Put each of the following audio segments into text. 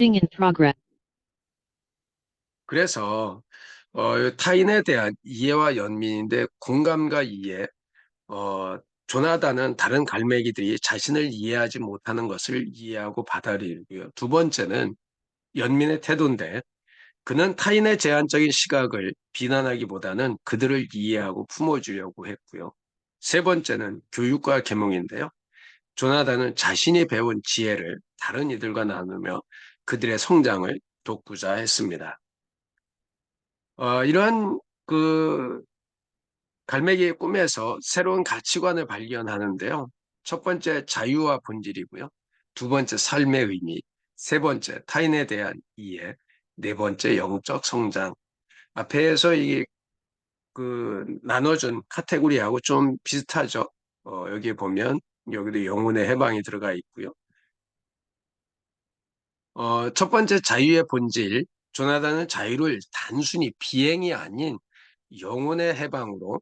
Recording in progress. 그래서 타인에 대한 이해와 연민인데 공감과 이해. 어, 조나단은 다른 갈매기들이 자신을 이해하지 못하는 것을 이해하고 받아들이고요. 두 번째는 연민의 태도인데 그는 타인의 제한적인 시각을 비난하기보다는 그들을 이해하고 품어주려고 했고요. 세 번째는 교육과 계몽인데요. 조나단은 자신이 배운 지혜를 다른 이들과 나누며 그들의 성장을 돕고자 했습니다. 이러한 그 갈매기의 꿈에서 새로운 가치관을 발견하는데요. 첫 번째 자유와 본질이고요. 두 번째 삶의 의미, 세 번째 타인에 대한 이해, 네 번째 영적 성장. 앞에서 이 나눠준 카테고리하고 좀 비슷하죠. 여기 보면 여기도 영혼의 해방이 들어가 있고요. 첫 번째 자유의 본질, 조나단은 자유를 단순히 비행이 아닌 영혼의 해방으로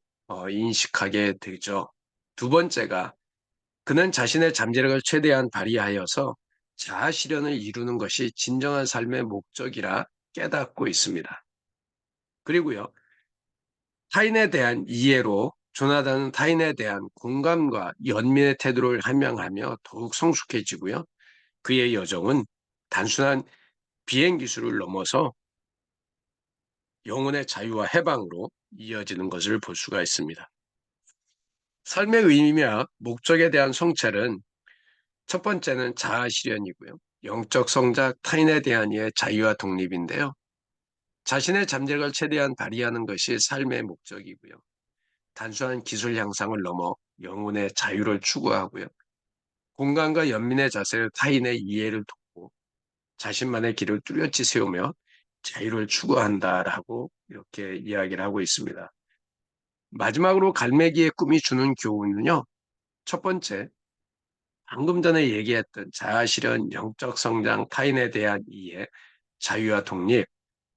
인식하게 되죠. 두 번째가 그는 자신의 잠재력을 최대한 발휘하여서 자아 실현을 이루는 것이 진정한 삶의 목적이라 깨닫고 있습니다. 그리고요, 타인에 대한 이해로 조나단은 타인에 대한 공감과 연민의 태도를 함양하며 더욱 성숙해지고요. 그의 여정은 단순한 비행 기술을 넘어서 영혼의 자유와 해방으로 이어지는 것을 볼 수가 있습니다. 삶의 의미와 목적에 대한 성찰은 첫 번째는 자아 실현이고요. 영적 성장, 타인에 대한 이해, 자유와 독립인데요. 자신의 잠재력을 최대한 발휘하는 것이 삶의 목적이고요. 단순한 기술 향상을 넘어 영혼의 자유를 추구하고요. 공간과 연민의 자세를 타인의 이해를 돕고 자신만의 길을 뚜렷이 세우며 자유를 추구한다라고 이렇게 이야기를 하고 있습니다. 마지막으로 갈매기의 꿈이 주는 교훈은요. 첫 번째, 방금 전에 얘기했던 자아실현, 영적 성장, 타인에 대한 이해, 자유와 독립,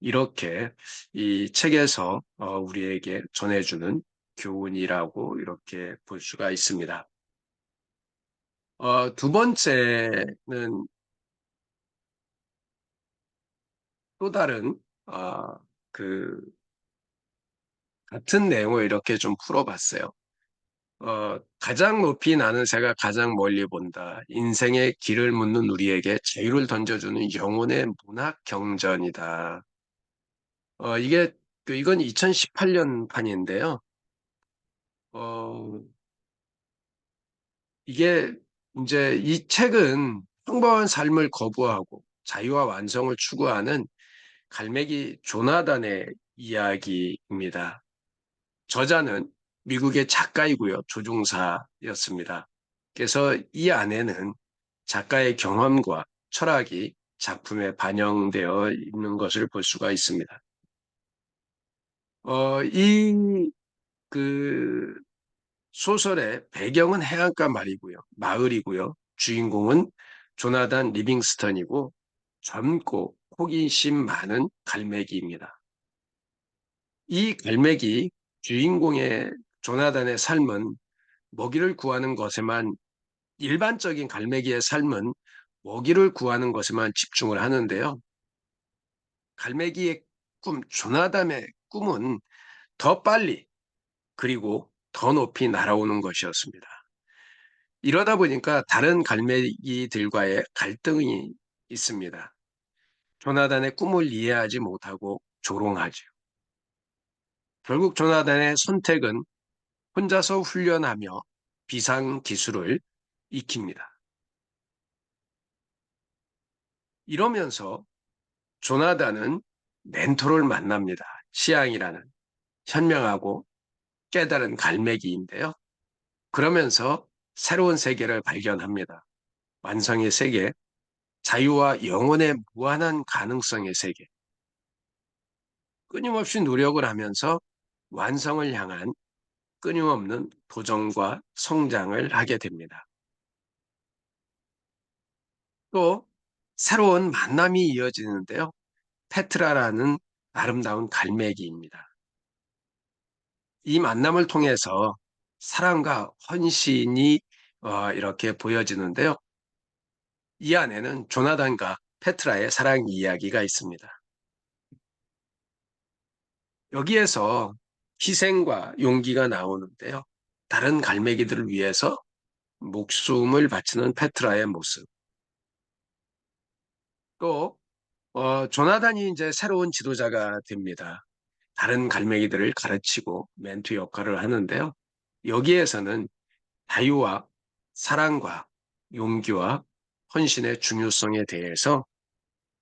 이렇게 이 책에서 우리에게 전해주는 교훈이라고 이렇게 볼 수가 있습니다. 두 번째는 또 다른 그 같은 내용을 이렇게 좀 풀어봤어요. 가장 높이 나는 새가 가장 멀리 본다. 인생의 길을 묻는 우리에게 자유를 던져주는 영혼의 문학 경전이다. 이게, 이건 2018년 판인데요. 어, 이게 이제 이 책은 평범한 삶을 거부하고 자유와 완성을 추구하는 갈매기 조나단의 이야기입니다. 저자는 미국의 작가이고요. 조종사였습니다. 그래서 이 안에는 작가의 경험과 철학이 작품에 반영되어 있는 것을 볼 수가 있습니다. 이 소설의 배경은 해안가 말이고요. 마을이고요. 주인공은 조나단 리빙스턴이고 젊고 호기심 많은 갈매기입니다. 이 갈매기 주인공의 조나단의 삶은 먹이를 구하는 것에만 일반적인 갈매기의 삶은 먹이를 구하는 것에만 집중을 하는데요. 갈매기의 조나단의 꿈은 더 빨리 그리고 더 높이 날아오는 것이었습니다. 이러다 보니까 다른 갈매기들과의 갈등이 있습니다. 조나단의 꿈을 이해하지 못하고 조롱하죠. 결국 조나단의 선택은 혼자서 훈련하며 비상 기술을 익힙니다. 이러면서 조나단은 멘토를 만납니다. 시앙이라는 현명하고 깨달은 갈매기인데요. 그러면서 새로운 세계를 발견합니다. 완성의 세계, 자유와 영혼의 무한한 가능성의 세계. 끊임없이 노력을 하면서 완성을 향한 끊임없는 도전과 성장을 하게 됩니다. 또 새로운 만남이 이어지는데요. 페트라라는 아름다운 갈매기입니다. 이 만남을 통해서 사랑과 헌신이 이렇게 보여지는데요. 이 안에는 조나단과 페트라의 사랑 이야기가 있습니다. 여기에서 희생과 용기가 나오는데요. 다른 갈매기들을 위해서 목숨을 바치는 페트라의 모습. 또 조나단이 이제 새로운 지도자가 됩니다. 다른 갈매기들을 가르치고 멘토 역할을 하는데요. 여기에서는 자유와 사랑과 용기와 헌신의 중요성에 대해서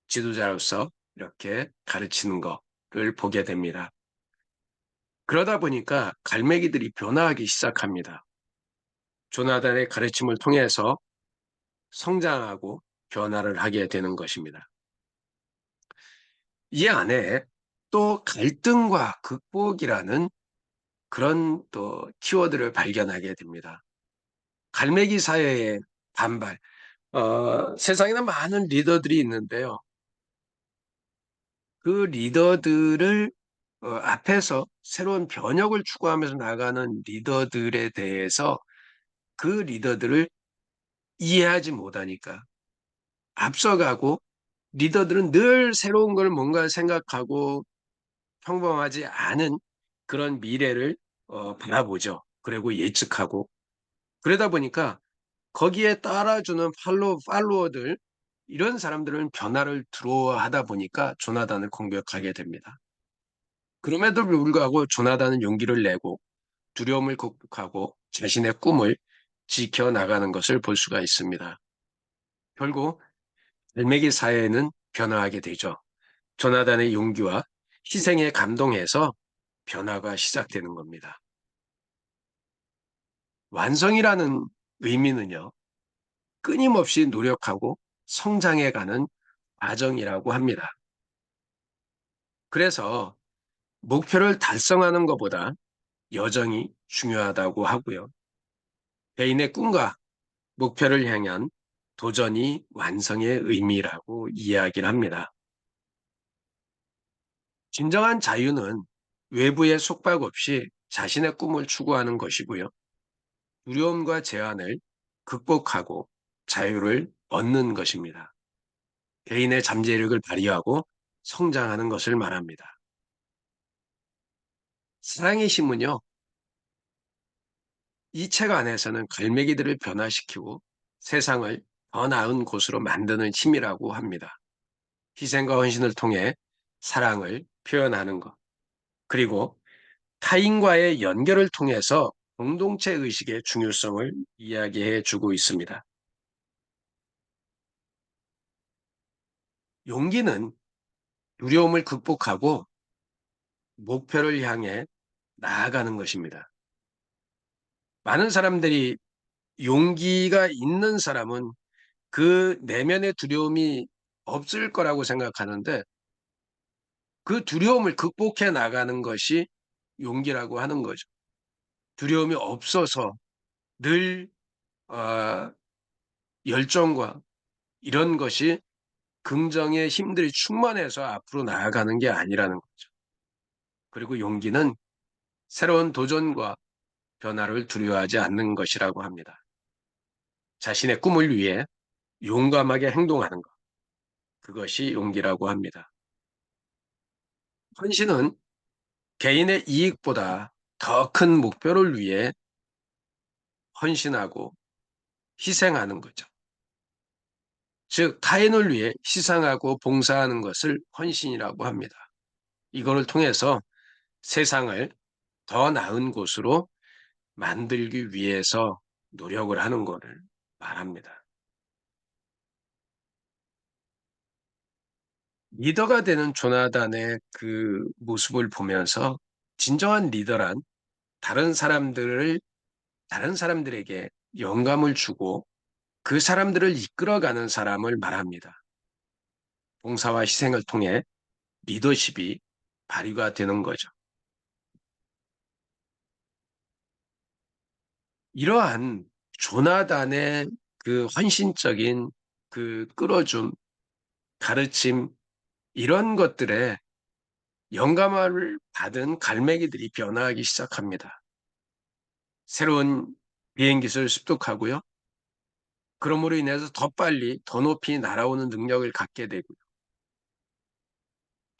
지도자로서 이렇게 가르치는 것을 보게 됩니다. 그러다 보니까 갈매기들이 변화하기 시작합니다. 조나단의 가르침을 통해서 성장하고 변화를 하게 되는 것입니다. 이 안에 또 갈등과 극복이라는 그런 또 키워드를 발견하게 됩니다. 갈매기 사회의 반발. 세상에는 많은 리더들이 있는데요. 그 리더들을 앞에서 새로운 변혁을 추구하면서 나가는 리더들에 대해서 그 리더들을 이해하지 못하니까 앞서가고 리더들은 늘 새로운 걸 뭔가 생각하고 평범하지 않은 그런 미래를 바라보죠. 그리고 예측하고 그러다 보니까 거기에 따라주는 팔로워들 이런 사람들은 변화를 두려워하다 보니까 조나단을 공격하게 됩니다. 그럼에도 불구하고 조나단은 용기를 내고 두려움을 극복하고 자신의 꿈을 지켜나가는 것을 볼 수가 있습니다. 결국 알메기 사회는 변화하게 되죠. 조나단의 용기와 희생에 감동해서 변화가 시작되는 겁니다. 완성이라는 의미는요, 끊임없이 노력하고 성장해가는 과정이라고 합니다. 그래서 목표를 달성하는 것보다 여정이 중요하다고 하고요. 개인의 꿈과 목표를 향한 도전이 완성의 의미라고 이야기를 합니다. 진정한 자유는 외부의 속박 없이 자신의 꿈을 추구하는 것이고요. 두려움과 제한을 극복하고 자유를 얻는 것입니다. 개인의 잠재력을 발휘하고 성장하는 것을 말합니다. 사랑의 힘은요, 이 책 안에서는 갈매기들을 변화시키고 세상을 더 나은 곳으로 만드는 힘이라고 합니다. 희생과 헌신을 통해 사랑을 표현하는 것, 그리고 타인과의 연결을 통해서 공동체 의식의 중요성을 이야기해 주고 있습니다. 용기는 두려움을 극복하고 목표를 향해 나아가는 것입니다. 많은 사람들이 용기가 있는 사람은 그 내면의 두려움이 없을 거라고 생각하는데 그 두려움을 극복해 나가는 것이 용기라고 하는 거죠. 두려움이 없어서 늘 어, 열정과 이런 것이 긍정의 힘들이 충만해서 앞으로 나아가는 게 아니라는 거죠. 그리고 용기는 새로운 도전과 변화를 두려워하지 않는 것이라고 합니다. 자신의 꿈을 위해 용감하게 행동하는 것. 그것이 용기라고 합니다. 헌신은 개인의 이익보다 더 큰 목표를 위해 헌신하고 희생하는 거죠. 즉, 타인을 위해 희생하고 봉사하는 것을 헌신이라고 합니다. 이거를 통해서 세상을 더 나은 곳으로 만들기 위해서 노력을 하는 것을 말합니다. 리더가 되는 조나단의 그 모습을 보면서 진정한 리더란 다른 사람들을, 다른 사람들에게 영감을 주고 그 사람들을 이끌어가는 사람을 말합니다. 봉사와 희생을 통해 리더십이 발휘가 되는 거죠. 이러한 조나단의 그 헌신적인 그 끌어줌, 가르침, 이런 것들에 영감을 받은 갈매기들이 변화하기 시작합니다. 새로운 비행 기술을 습득하고요. 그러므로 인해서 더 빨리, 더 높이 날아오는 능력을 갖게 되고요.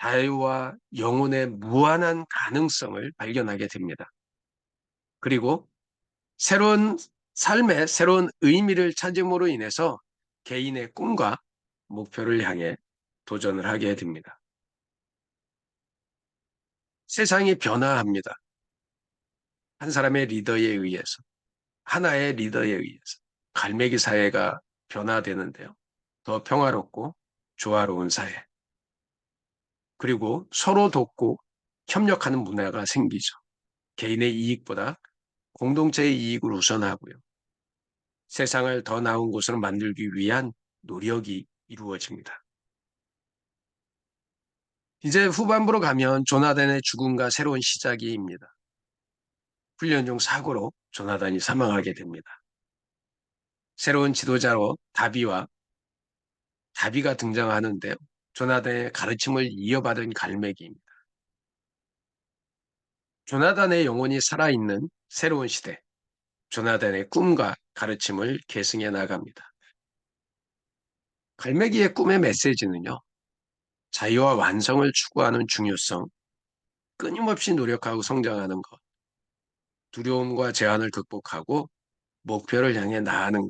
자유와 영혼의 무한한 가능성을 발견하게 됩니다. 그리고 새로운 삶의 새로운 의미를 찾음으로 인해서 개인의 꿈과 목표를 향해 도전을 하게 됩니다. 세상이 변화합니다. 한 사람의 리더에 의해서, 하나의 리더에 의해서 갈매기 사회가 변화되는데요. 더 평화롭고 조화로운 사회. 그리고 서로 돕고 협력하는 문화가 생기죠. 개인의 이익보다 공동체의 이익을 우선하고요. 세상을 더 나은 곳으로 만들기 위한 노력이 이루어집니다. 이제 후반부로 가면 조나단의 죽음과 새로운 시작이입니다. 훈련 중 사고로 조나단이 사망하게 됩니다. 새로운 지도자로 다비가 등장하는데요. 조나단의 가르침을 이어받은 갈매기입니다. 조나단의 영혼이 살아있는 새로운 시대, 조나단의 꿈과 가르침을 계승해 나갑니다. 갈매기의 꿈의 메시지는요. 자유와 완성을 추구하는 중요성, 끊임없이 노력하고 성장하는 것, 두려움과 제한을 극복하고 목표를 향해 나아가는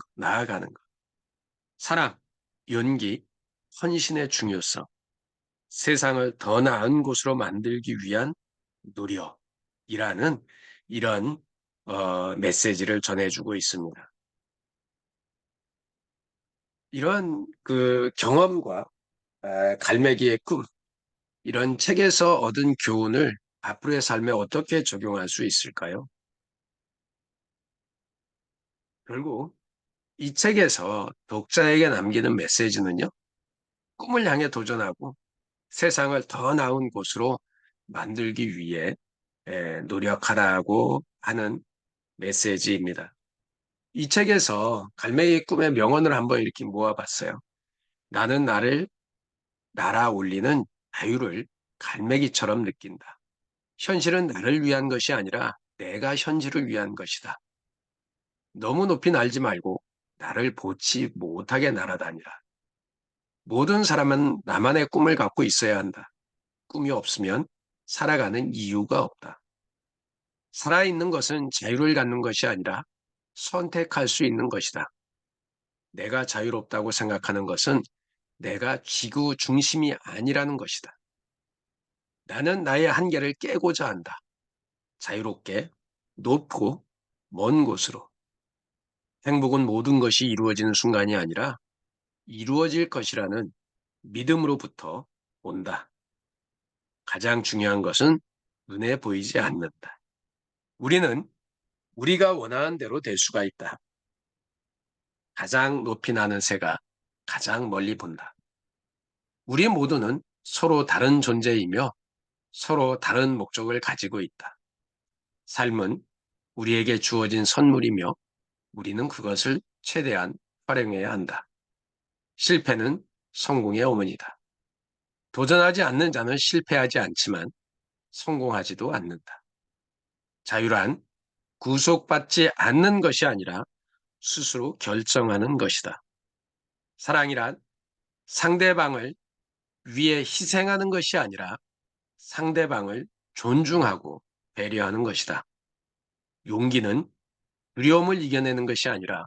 것, 사랑, 연기, 헌신의 중요성, 세상을 더 나은 곳으로 만들기 위한 노력이라는 이런 메시지를 전해주고 있습니다. 이런 그 경험과 갈매기의 꿈, 이런 책에서 얻은 교훈을 앞으로의 삶에 어떻게 적용할 수 있을까요? 결국 이 책에서 독자에게 남기는 메시지는요, 꿈을 향해 도전하고 세상을 더 나은 곳으로 만들기 위해 노력하라고 하는 메시지입니다. 이 책에서 갈매기 꿈의 명언을 한번 이렇게 모아봤어요. 나는 나를 날아 올리는 자유를 갈매기처럼 느낀다. 현실은 나를 위한 것이 아니라 내가 현실을 위한 것이다. 너무 높이 날지 말고 나를 보지 못하게 날아다니라. 모든 사람은 나만의 꿈을 갖고 있어야 한다. 꿈이 없으면 살아가는 이유가 없다. 살아있는 것은 자유를 갖는 것이 아니라 선택할 수 있는 것이다. 내가 자유롭다고 생각하는 것은 내가 지구 중심이 아니라는 것이다. 나는 나의 한계를 깨고자 한다. 자유롭게, 높고, 먼 곳으로. 행복은 모든 것이 이루어지는 순간이 아니라 이루어질 것이라는 믿음으로부터 온다. 가장 중요한 것은 눈에 보이지 않는다. 우리는 우리가 원하는 대로 될 수가 있다. 가장 높이 나는 새가 가장 멀리 본다. 우리 모두는 서로 다른 존재이며 서로 다른 목적을 가지고 있다. 삶은 우리에게 주어진 선물이며 우리는 그것을 최대한 활용해야 한다. 실패는 성공의 어머니다. 도전하지 않는 자는 실패하지 않지만 성공하지도 않는다. 자유란 구속받지 않는 것이 아니라 스스로 결정하는 것이다. 사랑이란 상대방을 위해 희생하는 것이 아니라 상대방을 존중하고 배려하는 것이다. 용기는 두려움을 이겨내는 것이 아니라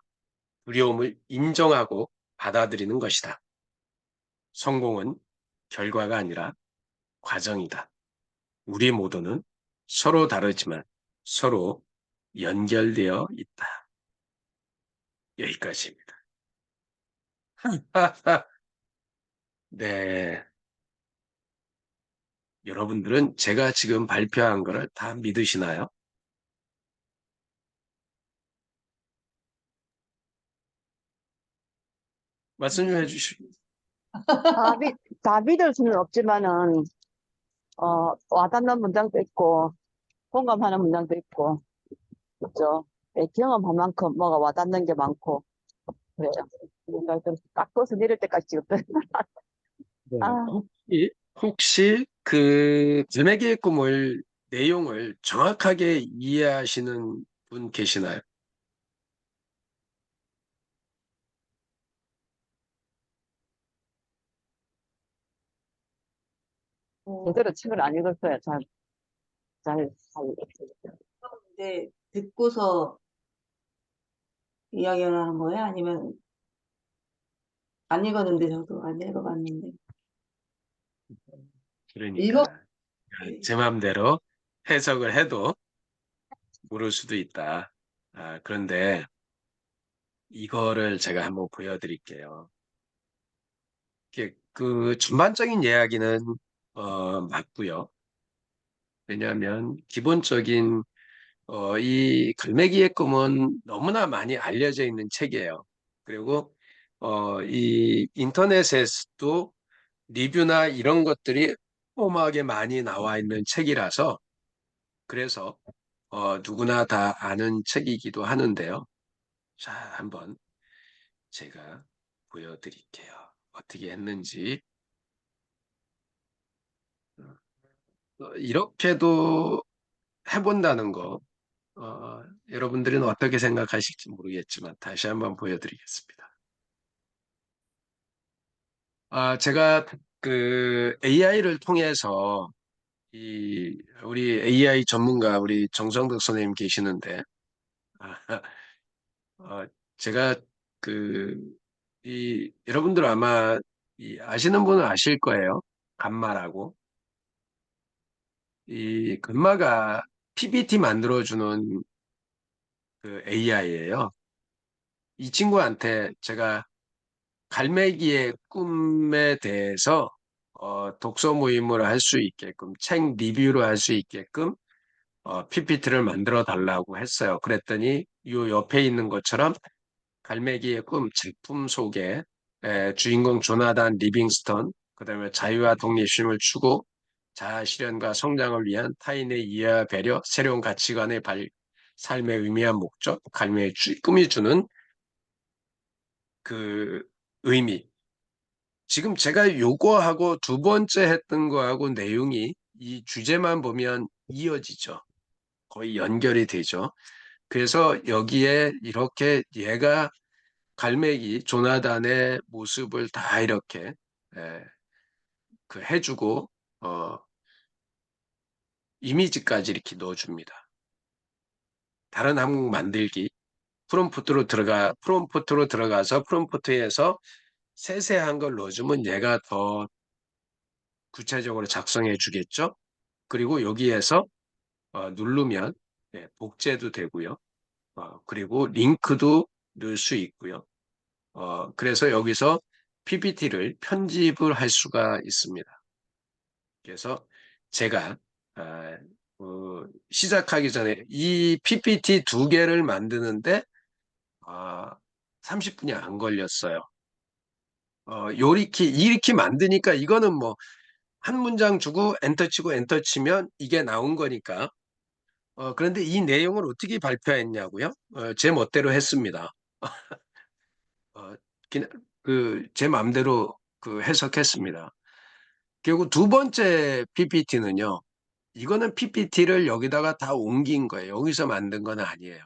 두려움을 인정하고 받아들이는 것이다. 성공은 결과가 아니라 과정이다. 우리 모두는 서로 다르지만 서로 연결되어 있다. 여기까지입니다. 네. 여러분들은 제가 지금 발표한 거를 다 믿으시나요? 말씀 좀 해주시고. 다 믿을 수는 없지만은, 와닿는 문장도 있고, 공감하는 문장도 있고, 그죠? 예, 경험한 만큼 뭐가 와닿는 게 많고, 그래요. 그러니까 좀 깎아서 내릴 때까지 찍었던. 네. 아, 혹시 그 금액의 꿈을 내용을 정확하게 이해하시는 분 계시나요? 어, 제대로 책을 안 읽었어야 잘 읽었어요. 근데 듣고서 이야기를 하는 거예요? 아니면 안 읽었는데 저도 안 읽어봤는데 읽어 그러니까 제 마음대로 해석을 해도 모를 수도 있다. 그런데 이거를 제가 한번 보여드릴게요. 그 전반적인 이야기는 맞고요. 왜냐하면 기본적인 이 갈매기의 꿈은 너무나 많이 알려져 있는 책이에요. 그리고 이 인터넷에서도 리뷰나 이런 것들이 어마하게 많이 나와 있는 책이라서 그래서 누구나 다 아는 책이기도 하는데요. 자, 한번 제가 보여드릴게요. 어떻게 했는지. 이렇게도 해본다는 거, 여러분들은 어떻게 생각하실지 모르겠지만 다시 한번 보여드리겠습니다. 제가 그 AI를 통해서 우리 AI 전문가 우리 정성덕 선생님 계시는데, 어, 제가 그 여러분들 아마 아시는 분은 아실 거예요. 감마라고. 이 감마가 PPT 만들어주는 그 AI예요. 이 친구한테 제가 갈매기의 꿈에 대해서 독서 모임을 할 수 있게끔, 책 리뷰를 할 수 있게끔 PPT를 만들어 달라고 했어요. 그랬더니 요 옆에 있는 것처럼 갈매기의 꿈 작품 속에 주인공 조나단 리빙스턴, 그다음에 자유와 독립심을 추구, 자아 실현과 성장을 위한 타인의 이해와 배려, 새로운 가치관의 삶의 의미와 목적, 갈매의 꿈이 주는 그 의미. 지금 제가 요거하고 두 번째 했던 거하고 내용이 이 주제만 보면 이어지죠. 거의 연결이 되죠. 그래서 여기에 이렇게 얘가 갈매기 조나단의 모습을 다 이렇게 예, 그 해주고 어, 이미지까지 이렇게 넣어줍니다. 다른 항목 만들기 프롬프트로 들어가서 프롬프트에서 세세한 걸 넣어주면 얘가 더 구체적으로 작성해 주겠죠. 그리고 여기에서 누르면 복제도 되고요. 그리고 링크도 넣을 수 있고요. 그래서 여기서 PPT를 편집을 할 수가 있습니다. 그래서 제가 시작하기 전에 이 PPT 두 개를 만드는데 30분이 안 걸렸어요. 이렇게 만드니까 이거는 뭐 한 문장 주고 엔터 치고 엔터 치면 이게 나온 거니까. 그런데 이 내용을 어떻게 발표했냐고요? 제 멋대로 했습니다. 어, 제 마음대로 그 해석했습니다. 결국 두 번째 PPT는요. 이거는 PPT를 여기다가 다 옮긴 거예요. 여기서 만든 건 아니에요.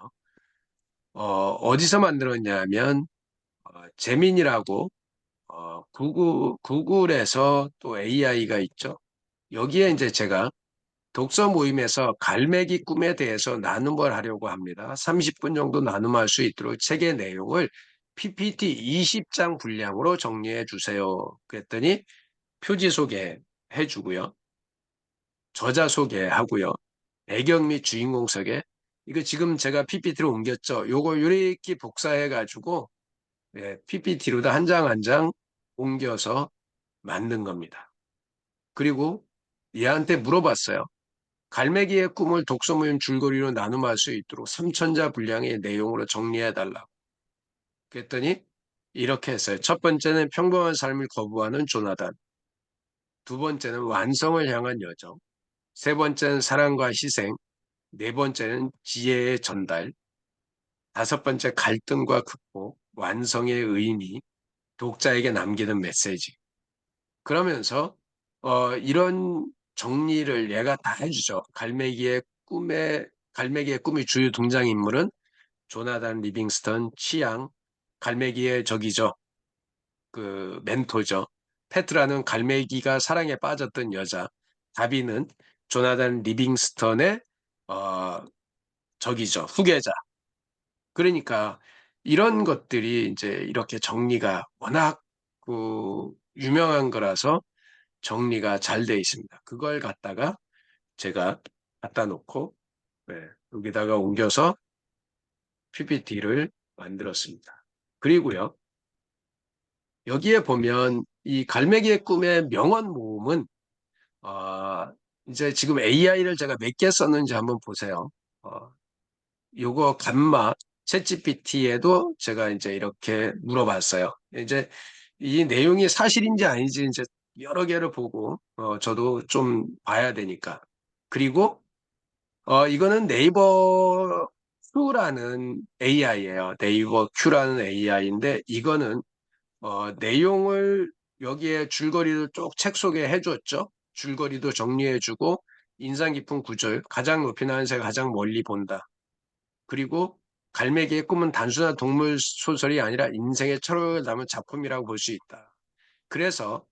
어디서 만들었냐면 제민이라고 구글에서 또 AI가 있죠. 여기에 이제 제가 독서 모임에서 갈매기 꿈에 대해서 나눔을 하려고 합니다. 30분 정도 나눔할 수 있도록 책의 내용을 PPT 20장 분량으로 정리해 주세요. 그랬더니 표지 소개해 주고요. 저자 소개하고요. 배경 및 주인공 소개. 이거 지금 제가 PPT로 옮겼죠. 요거 이렇게 복사해 가지고 PPT로도 한 장 한 장 옮겨서 만든 겁니다. 그리고 얘한테 물어봤어요. 갈매기의 꿈을 독서 모임 줄거리로 나눔할 수 있도록 3천자 분량의 내용으로 정리해달라고. 그랬더니 이렇게 했어요. 첫 번째는 평범한 삶을 거부하는 조나단. 두 번째는 완성을 향한 여정. 세 번째는 사랑과 희생. 네 번째는 지혜의 전달. 다섯 번째 갈등과 극복. 완성의 의미. 독자에게 남기는 메시지. 그러면서 이런 정리를 얘가 다 해주죠. 갈매기의 꿈의 주요 등장인물은 조나단 리빙스턴, 취향, 갈매기의 적이죠. 그 멘토죠. 페트라는 갈매기가 사랑에 빠졌던 여자. 다비는 조나단 리빙스턴의 적이죠. 후계자. 그러니까 이런 것들이 이제 이렇게 정리가 워낙 유명한 거라서 정리가 잘 돼 있습니다. 그걸 갖다가 제가 갖다 놓고 네, 여기다가 옮겨서 PPT를 만들었습니다. 그리고요, 여기에 보면 이 갈매기의 꿈의 명언 모음은 이제 지금 AI를 제가 몇 개 썼는지 한번 보세요. 요거 감마 챗GPT에도 제가 이제 이렇게 물어봤어요. 이제 이 내용이 사실인지 아닌지 이제 여러 개를 보고 저도 좀 봐야 되니까. 그리고 이거는 네이버 Q라는 AI예요. 네이버 Q라는 AI인데 이거는 내용을 여기에 줄거리를 쭉 책 속에 해줬죠. 줄거리도 정리해주고 인상 깊은 구절, 가장 높이 나는 새가 가장 멀리 본다. 그리고 갈매기의 꿈은 단순한 동물 소설이 아니라 인생의 철학을 담은 작품이라고 볼 수 있다. 그래서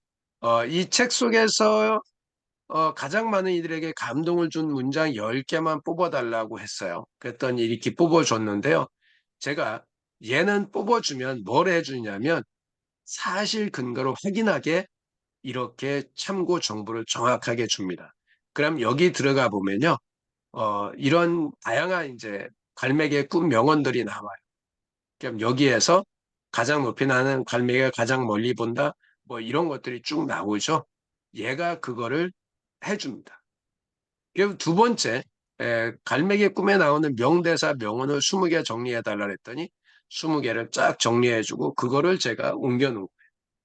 이 책 속에서 가장 많은 이들에게 감동을 준 문장 10개만 뽑아달라고 했어요. 그랬더니 이렇게 뽑아줬는데요. 제가 얘는 뽑아주면 뭘 해주냐면 사실 근거로 확인하게 이렇게 참고 정보를 정확하게 줍니다. 그럼 여기 들어가 보면요. 이런 다양한 이제 갈매기의 꿈 명언들이 나와요. 그럼 여기에서 가장 높이 나는 갈매기가 가장 멀리 본다. 뭐 이런 것들이 쭉 나오죠. 얘가 그거를 해줍니다. 그리고 두 번째, 갈매기의 꿈에 나오는 명대사 명언을 20개 정리해달라 했더니 20개를 쫙 정리해주고 그거를 제가 옮겨놓은 거예요.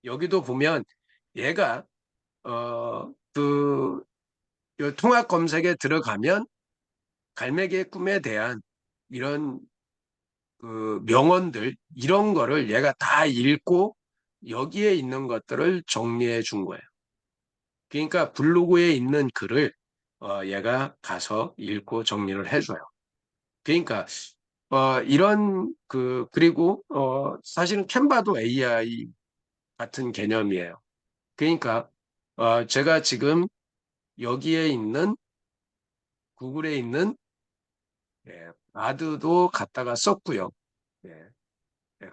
여기도 보면 얘가 요 통합 검색에 들어가면 갈매기의 꿈에 대한 이런 명언들 이런 거를 얘가 다 읽고 여기에 있는 것들을 정리해 준 거예요. 그러니까 블로그에 있는 글을 얘가 가서 읽고 정리를 해줘요. 그러니까 이런 그리고 사실은 캔바도 AI 같은 개념이에요. 그러니까 제가 지금 여기에 있는 구글에 있는 바드도 갖다가 썼고요. 예,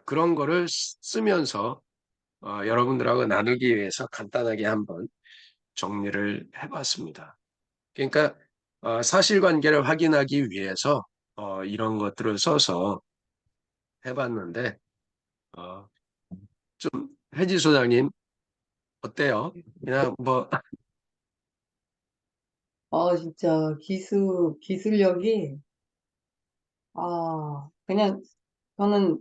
그런 거를 쓰면서 여러분들하고 나누기 위해서 간단하게 한번 정리를 해봤습니다. 그러니까 사실관계를 확인하기 위해서 이런 것들을 써서 해봤는데 어, 좀 혜지 소장님 어때요? 그냥 뭐 진짜 기술력이, 그냥 저는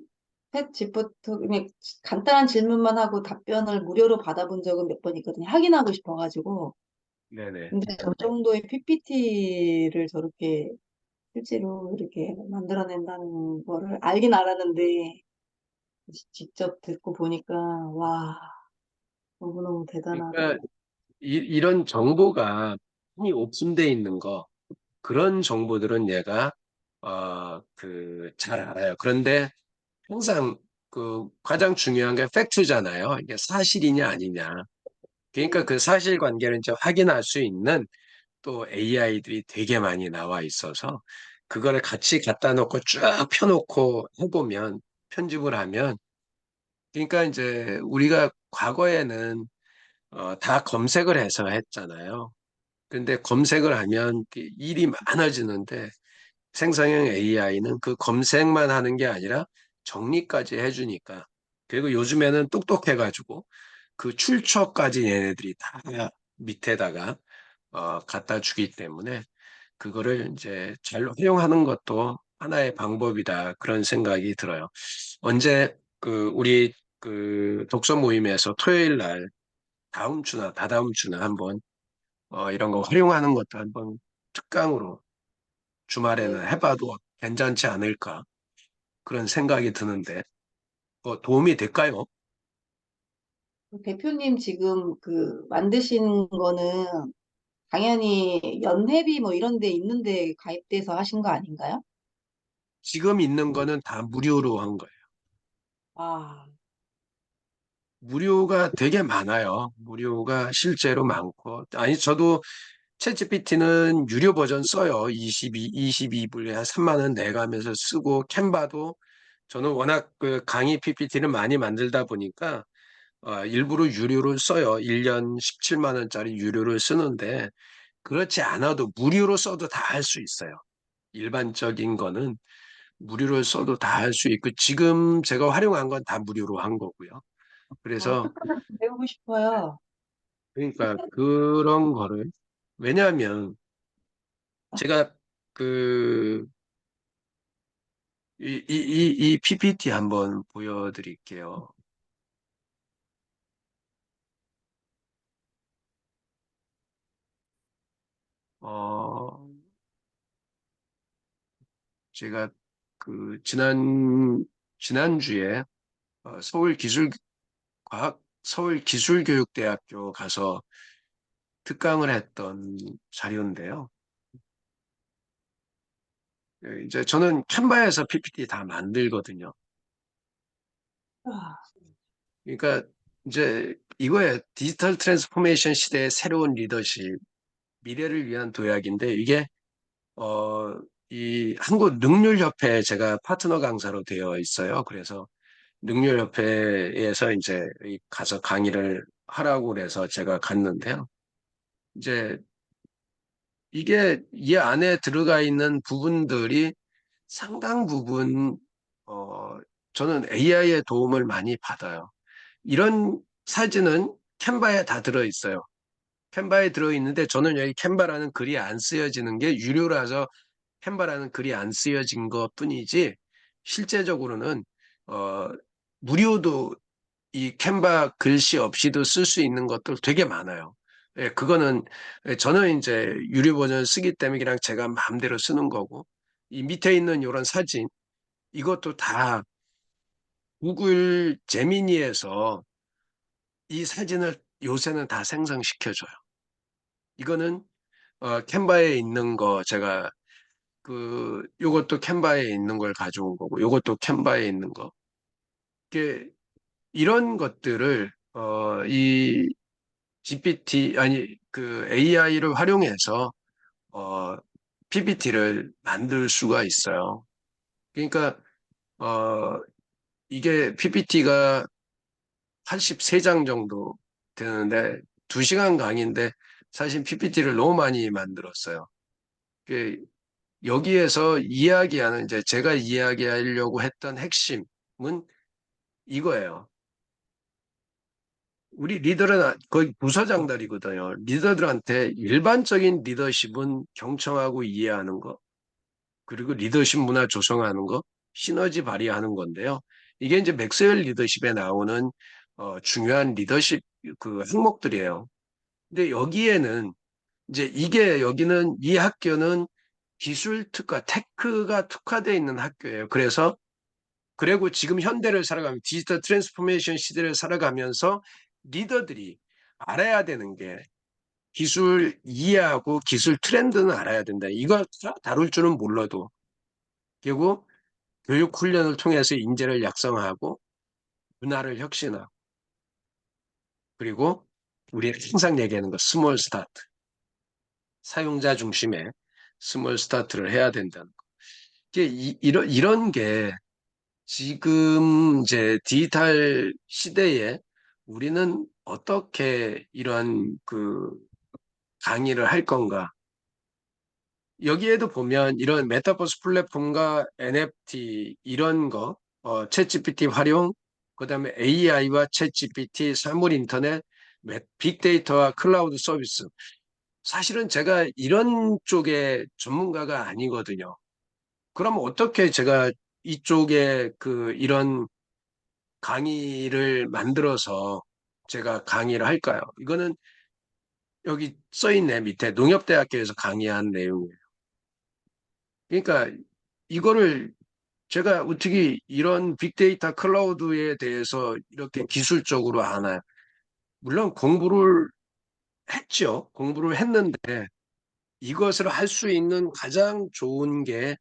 챗GPT 그냥 간단한 질문만 하고 답변을 무료로 받아본 적은 몇 번 있거든요. 확인하고 싶어가지고. 네네. 근데 저 정도의 PPT를 저렇게 실제로 이렇게 만들어낸다는 거를 알긴 알았는데, 직접 듣고 보니까, 와, 너무너무 그러니까 대단하다. 이런 정보가 흔히 오픈돼 있는 거 그런 정보들은 얘가 잘 알아요. 그런데 항상 가장 중요한 게 팩트잖아요. 이게 사실이냐 아니냐. 그러니까 그 사실관계를 이제 확인할 수 있는 또 AI들이 되게 많이 나와 있어서 그거를 같이 갖다 놓고 쭉 펴놓고 해보면 편집을 하면 그러니까 이제 우리가 과거에는 다 검색을 해서 했잖아요. 근데 검색을 하면 일이 많아지는데 생성형 AI는 그 검색만 하는 게 아니라 정리까지 해주니까 그리고 요즘에는 똑똑해가지고 그 출처까지 얘네들이 다 밑에다가 갖다 주기 때문에 그거를 이제 잘 활용하는 것도 하나의 방법이다 그런 생각이 들어요. 언제 우리 독서 모임에서 토요일 날 다음 주나 다다음 주나 한번 이런 거 활용하는 것도 한번 특강으로 주말에는 네. 해봐도 괜찮지 않을까 그런 생각이 드는데 도움이 될까요? 대표님 지금 그 만드신 거는 당연히 연회비 뭐 이런 데 있는데 가입돼서 하신 거 아닌가요? 지금 있는 거는 다 무료로 한 거예요. 아, 무료가 되게 많아요. 무료가 실제로 많고 아니 저도 챗GPT는 유료 버전 써요. 22불에 한 3만 원 내가면서 쓰고, 캔바도 저는 워낙 그 강의 PPT를 많이 만들다 보니까 일부러 유료를 써요. 1년 17만 원짜리 유료를 쓰는데, 그렇지 않아도 무료로 써도 다 할 수 있어요. 일반적인 거는 무료로 써도 다 할 수 있고, 지금 제가 활용한 건 다 무료로 한 거고요. 그래서 특허를 배우고 싶어요. 그러니까 그런 거를, 왜냐하면 제가 그 이 PPT 한번 보여드릴게요. 어, 제가 그 지난주에 서울기술교육대학교 가서 특강을 했던 자료인데요. 이제 저는 캔바에서 PPT 다 만들거든요. 아, 그러니까 이제 이거에 디지털 트랜스포메이션 시대의 새로운 리더십, 미래를 위한 도약인데, 이게 이 한국능률협회에 제가 파트너 강사로 되어 있어요. 그래서 능률협회에서 이제 가서 강의를 하라고 그래서 제가 갔는데요. 이제 이게 이 안에 들어가 있는 부분들이 상당 부분 어, 저는 AI의 도움을 많이 받아요. 이런 사진은 캔바에 다 들어 있어요. 캔바에 들어 있는데 저는 여기 캔바라는 글이 안 쓰여지는 게 유료라서 캔바라는 글이 안 쓰여진 것 뿐이지, 실제적으로는 어, 무료도 이 캔바 글씨 없이도 쓸 수 있는 것들 되게 많아요. 예, 그거는 저는 이제 유료 버전을 쓰기 때문에 그냥 제가 마음대로 쓰는 거고, 이 밑에 있는 이런 사진, 이것도 다 구글 제미니에서 이 사진을 요새는 다 생성시켜줘요. 이거는 캔바에 있는 거 제가 요것도 캔바에 있는 걸 가져온 거고, 요것도 캔바에 있는 거. 이게 이런 것들을 이 GPT 아니 그 AI를 활용해서 어, PPT를 만들 수가 있어요. 그러니까 어, 이게 PPT가 83장 정도 되는데 2시간 강의인데 사실 PPT를 너무 많이 만들었어요. 그 여기에서 이야기하는, 이제 제가 이야기하려고 했던 핵심은 이거예요. 우리 리더는 거의 부서장들이거든요. 리더들한테 일반적인 리더십은 경청하고 이해하는 거, 그리고 리더십 문화 조성하는 거, 시너지 발휘하는 건데요. 이게 이제 맥스웰 리더십에 나오는 중요한 리더십 그 항목들이에요. 근데 여기에는 이제 여기는 이 학교는 기술 특화, 테크가 특화되어 있는 학교예요. 그리고 지금 현대를 살아가면 디지털 트랜스포메이션 시대를 살아가면서 리더들이 알아야 되는 게 기술 이해하고 기술 트렌드는 알아야 된다. 이거 다룰 줄은 몰라도 결국 교육 훈련을 통해서 인재를 양성하고 문화를 혁신하고, 그리고 우리 항상 얘기하는 거 스몰 스타트, 사용자 중심의 스몰 스타트를 해야 된다는 거. 이게 이런 게 지금 이제 디지털 시대에 우리는 어떻게 이런 강의를 할 건가? 여기에도 보면 이런 메타버스 플랫폼과 NFT 이런 거, 챗GPT 활용, 그다음에 AI와 챗GPT, 사물 인터넷, 빅데이터와 클라우드 서비스. 사실은 제가 이런 쪽의 전문가가 아니거든요. 그럼 어떻게 제가 이쪽에 이런 강의를 만들어서 제가 강의를 할까요? 이거는 여기 써 있네, 밑에 농협대학교에서 강의한 내용이에요. 그러니까 이거를 제가 어떻게 이런 빅데이터 클라우드에 대해서 이렇게 기술적으로 아나요? 물론 공부를 했죠. 공부를 했는데 이것을 할 수 있는 가장 좋은 게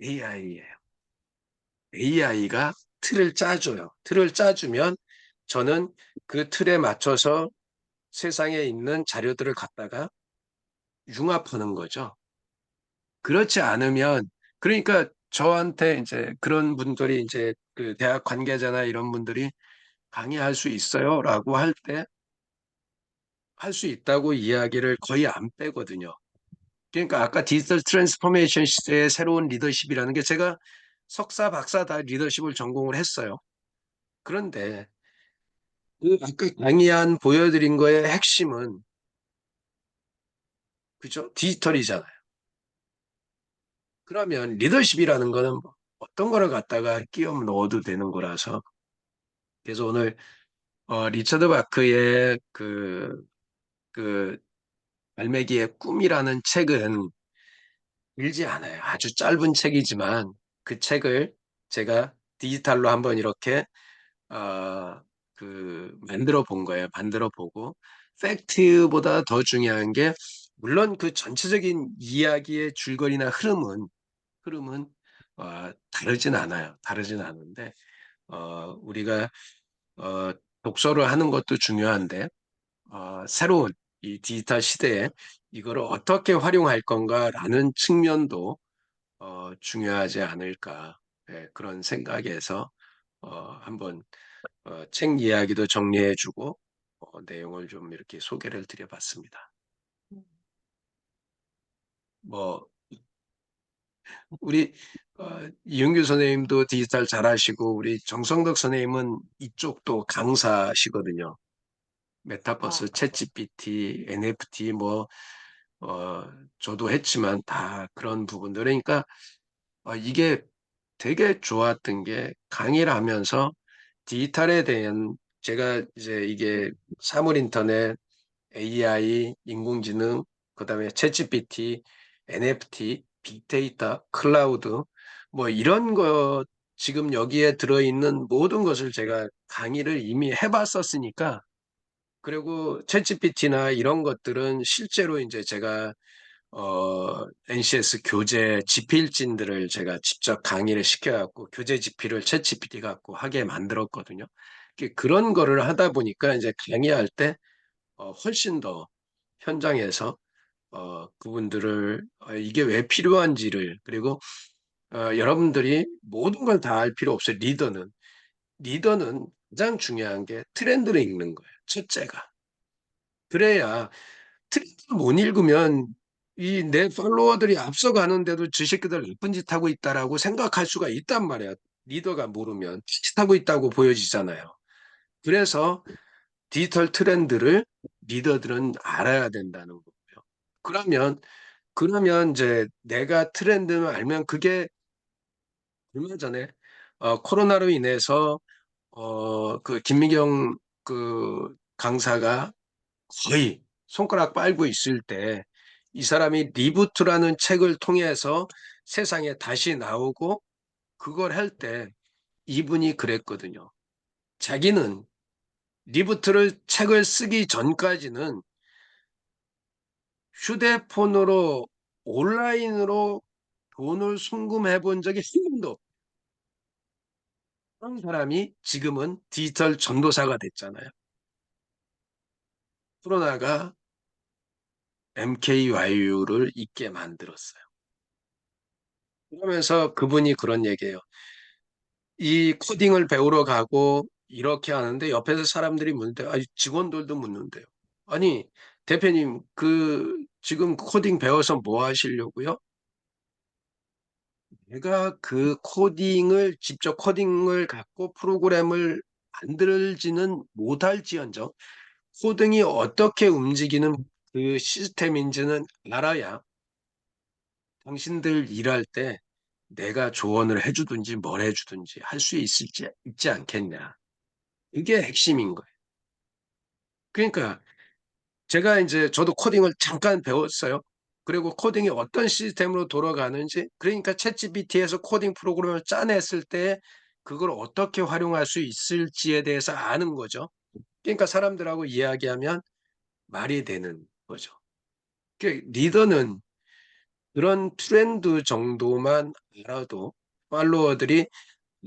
AI예요. AI가 틀을 짜줘요. 틀을 짜주면 저는 그 틀에 맞춰서 세상에 있는 자료들을 갖다가 융합하는 거죠. 그렇지 않으면, 그러니까 저한테 이제 그런 분들이 이제 그 대학 관계자나 이런 분들이 강의할 수 있어요? 라고 할 때 할 수 있다고 이야기를 거의 안 빼거든요. 그러니까 아까 디지털 트랜스포메이션 시대의 새로운 리더십이라는 게 제가 석사, 박사 다 리더십을 전공을 했어요. 그런데 그 아까 강의한 보여드린 거의 핵심은 그죠? 디지털이잖아요. 그러면 리더십이라는 거는 뭐 어떤 거를 갖다가 끼워 넣어도 되는 거라서 그래서 오늘 리처드 바크의 그 알매기의 꿈이라는 책은 길지 않아요. 아주 짧은 책이지만 그 책을 제가 디지털로 한번 이렇게 어, 만들어 본 거예요. 만들어 보고 팩트보다 더 중요한 게 물론 그 전체적인 이야기의 줄거리나 흐름은 다르진 않아요. 다르진 않은데 우리가 어, 독서를 하는 것도 중요한데 새로운 이 디지털 시대에 이거를 어떻게 활용할 건가라는 측면도 중요하지 않을까 그런 생각에서 한번 책 이야기도 정리해주고 내용을 좀 이렇게 소개를 드려봤습니다. 뭐 우리 이은규 선생님도 디지털 잘하시고 우리 정성덕 선생님은 이쪽도 강사시거든요. 메타버스, 아, 챗GPT, NFT 어, 저도 했지만 다 그런 부분들. 그러니까 이게 되게 좋았던 게 강의를 하면서 디지털에 대한 제가 이제 이게 사물 인터넷, AI, 인공지능, 그다음에 챗GPT, NFT, 빅데이터, 클라우드 뭐 이런 거 지금 여기에 들어있는 모든 것을 제가 강의를 이미 해봤었으니까 그리고 챗GPT나 이런 것들은 실제로 이제 제가 NCS 교재 지필진들을 제가 직접 강의를 시켜갖고 교재 지필을 챗GPT 갖고 하게 만들었거든요. 그런 거를 하다 보니까 이제 강의할 때 훨씬 더 현장에서 그분들을 이게 왜 필요한지를 그리고 여러분들이 모든 걸 다 알 필요 없어요. 리더는 가장 중요한 게 트렌드를 읽는 거예요. 첫째가. 그래야 트렌드를 못 읽으면 이 내 팔로워들이 앞서가는데도 저 새끼들 나쁜 짓 하고 있다라고 생각할 수가 있단 말이야. 리더가 모르면 짓 하고 있다고 보여지잖아요. 그래서 디지털 트렌드를 리더들은 알아야 된다는 거고요. 그러면 이제 내가 트렌드를 알면 그게 얼마 전에 코로나로 인해서 그 김미경 그 강사가 거의 손가락 빨고 있을 때 이 사람이 리부트라는 책을 통해서 세상에 다시 나오고 그걸 할 때 이분이 그랬거든요. 자기는 리부트를 책을 쓰기 전까지는 휴대폰으로 온라인으로 돈을 송금해 본 적이 한 번도 없어요. 그런 사람이 지금은 디지털 전도사가 됐잖아요. 코로나가 MKYU를 있게 만들었어요. 그러면서 그분이 그런 얘기예요. 이 코딩을 배우러 가고 이렇게 하는데 옆에서 사람들이 묻는데 아니 직원들도 묻는데요. 아니 대표님 그 지금 코딩 배워서 뭐 하시려고요? 내가 그 코딩을 직접 코딩을 갖고 프로그램을 만들지는 못할지언정 코딩이 어떻게 움직이는 그 시스템인지는 알아야 당신들 일할 때 내가 조언을 해주든지 뭘 해주든지 할 수 있지 않겠냐. 이게 핵심인 거예요. 그러니까 제가 이제 저도 코딩을 잠깐 배웠어요. 그리고 코딩이 어떤 시스템으로 돌아가는지, 그러니까 챗GPT에서 코딩 프로그램을 짜냈을 때 그걸 어떻게 활용할 수 있을지에 대해서 아는 거죠. 그러니까 사람들하고 이야기하면 말이 되는 거죠. 리더는 그런 트렌드 정도만 알아도 팔로워들이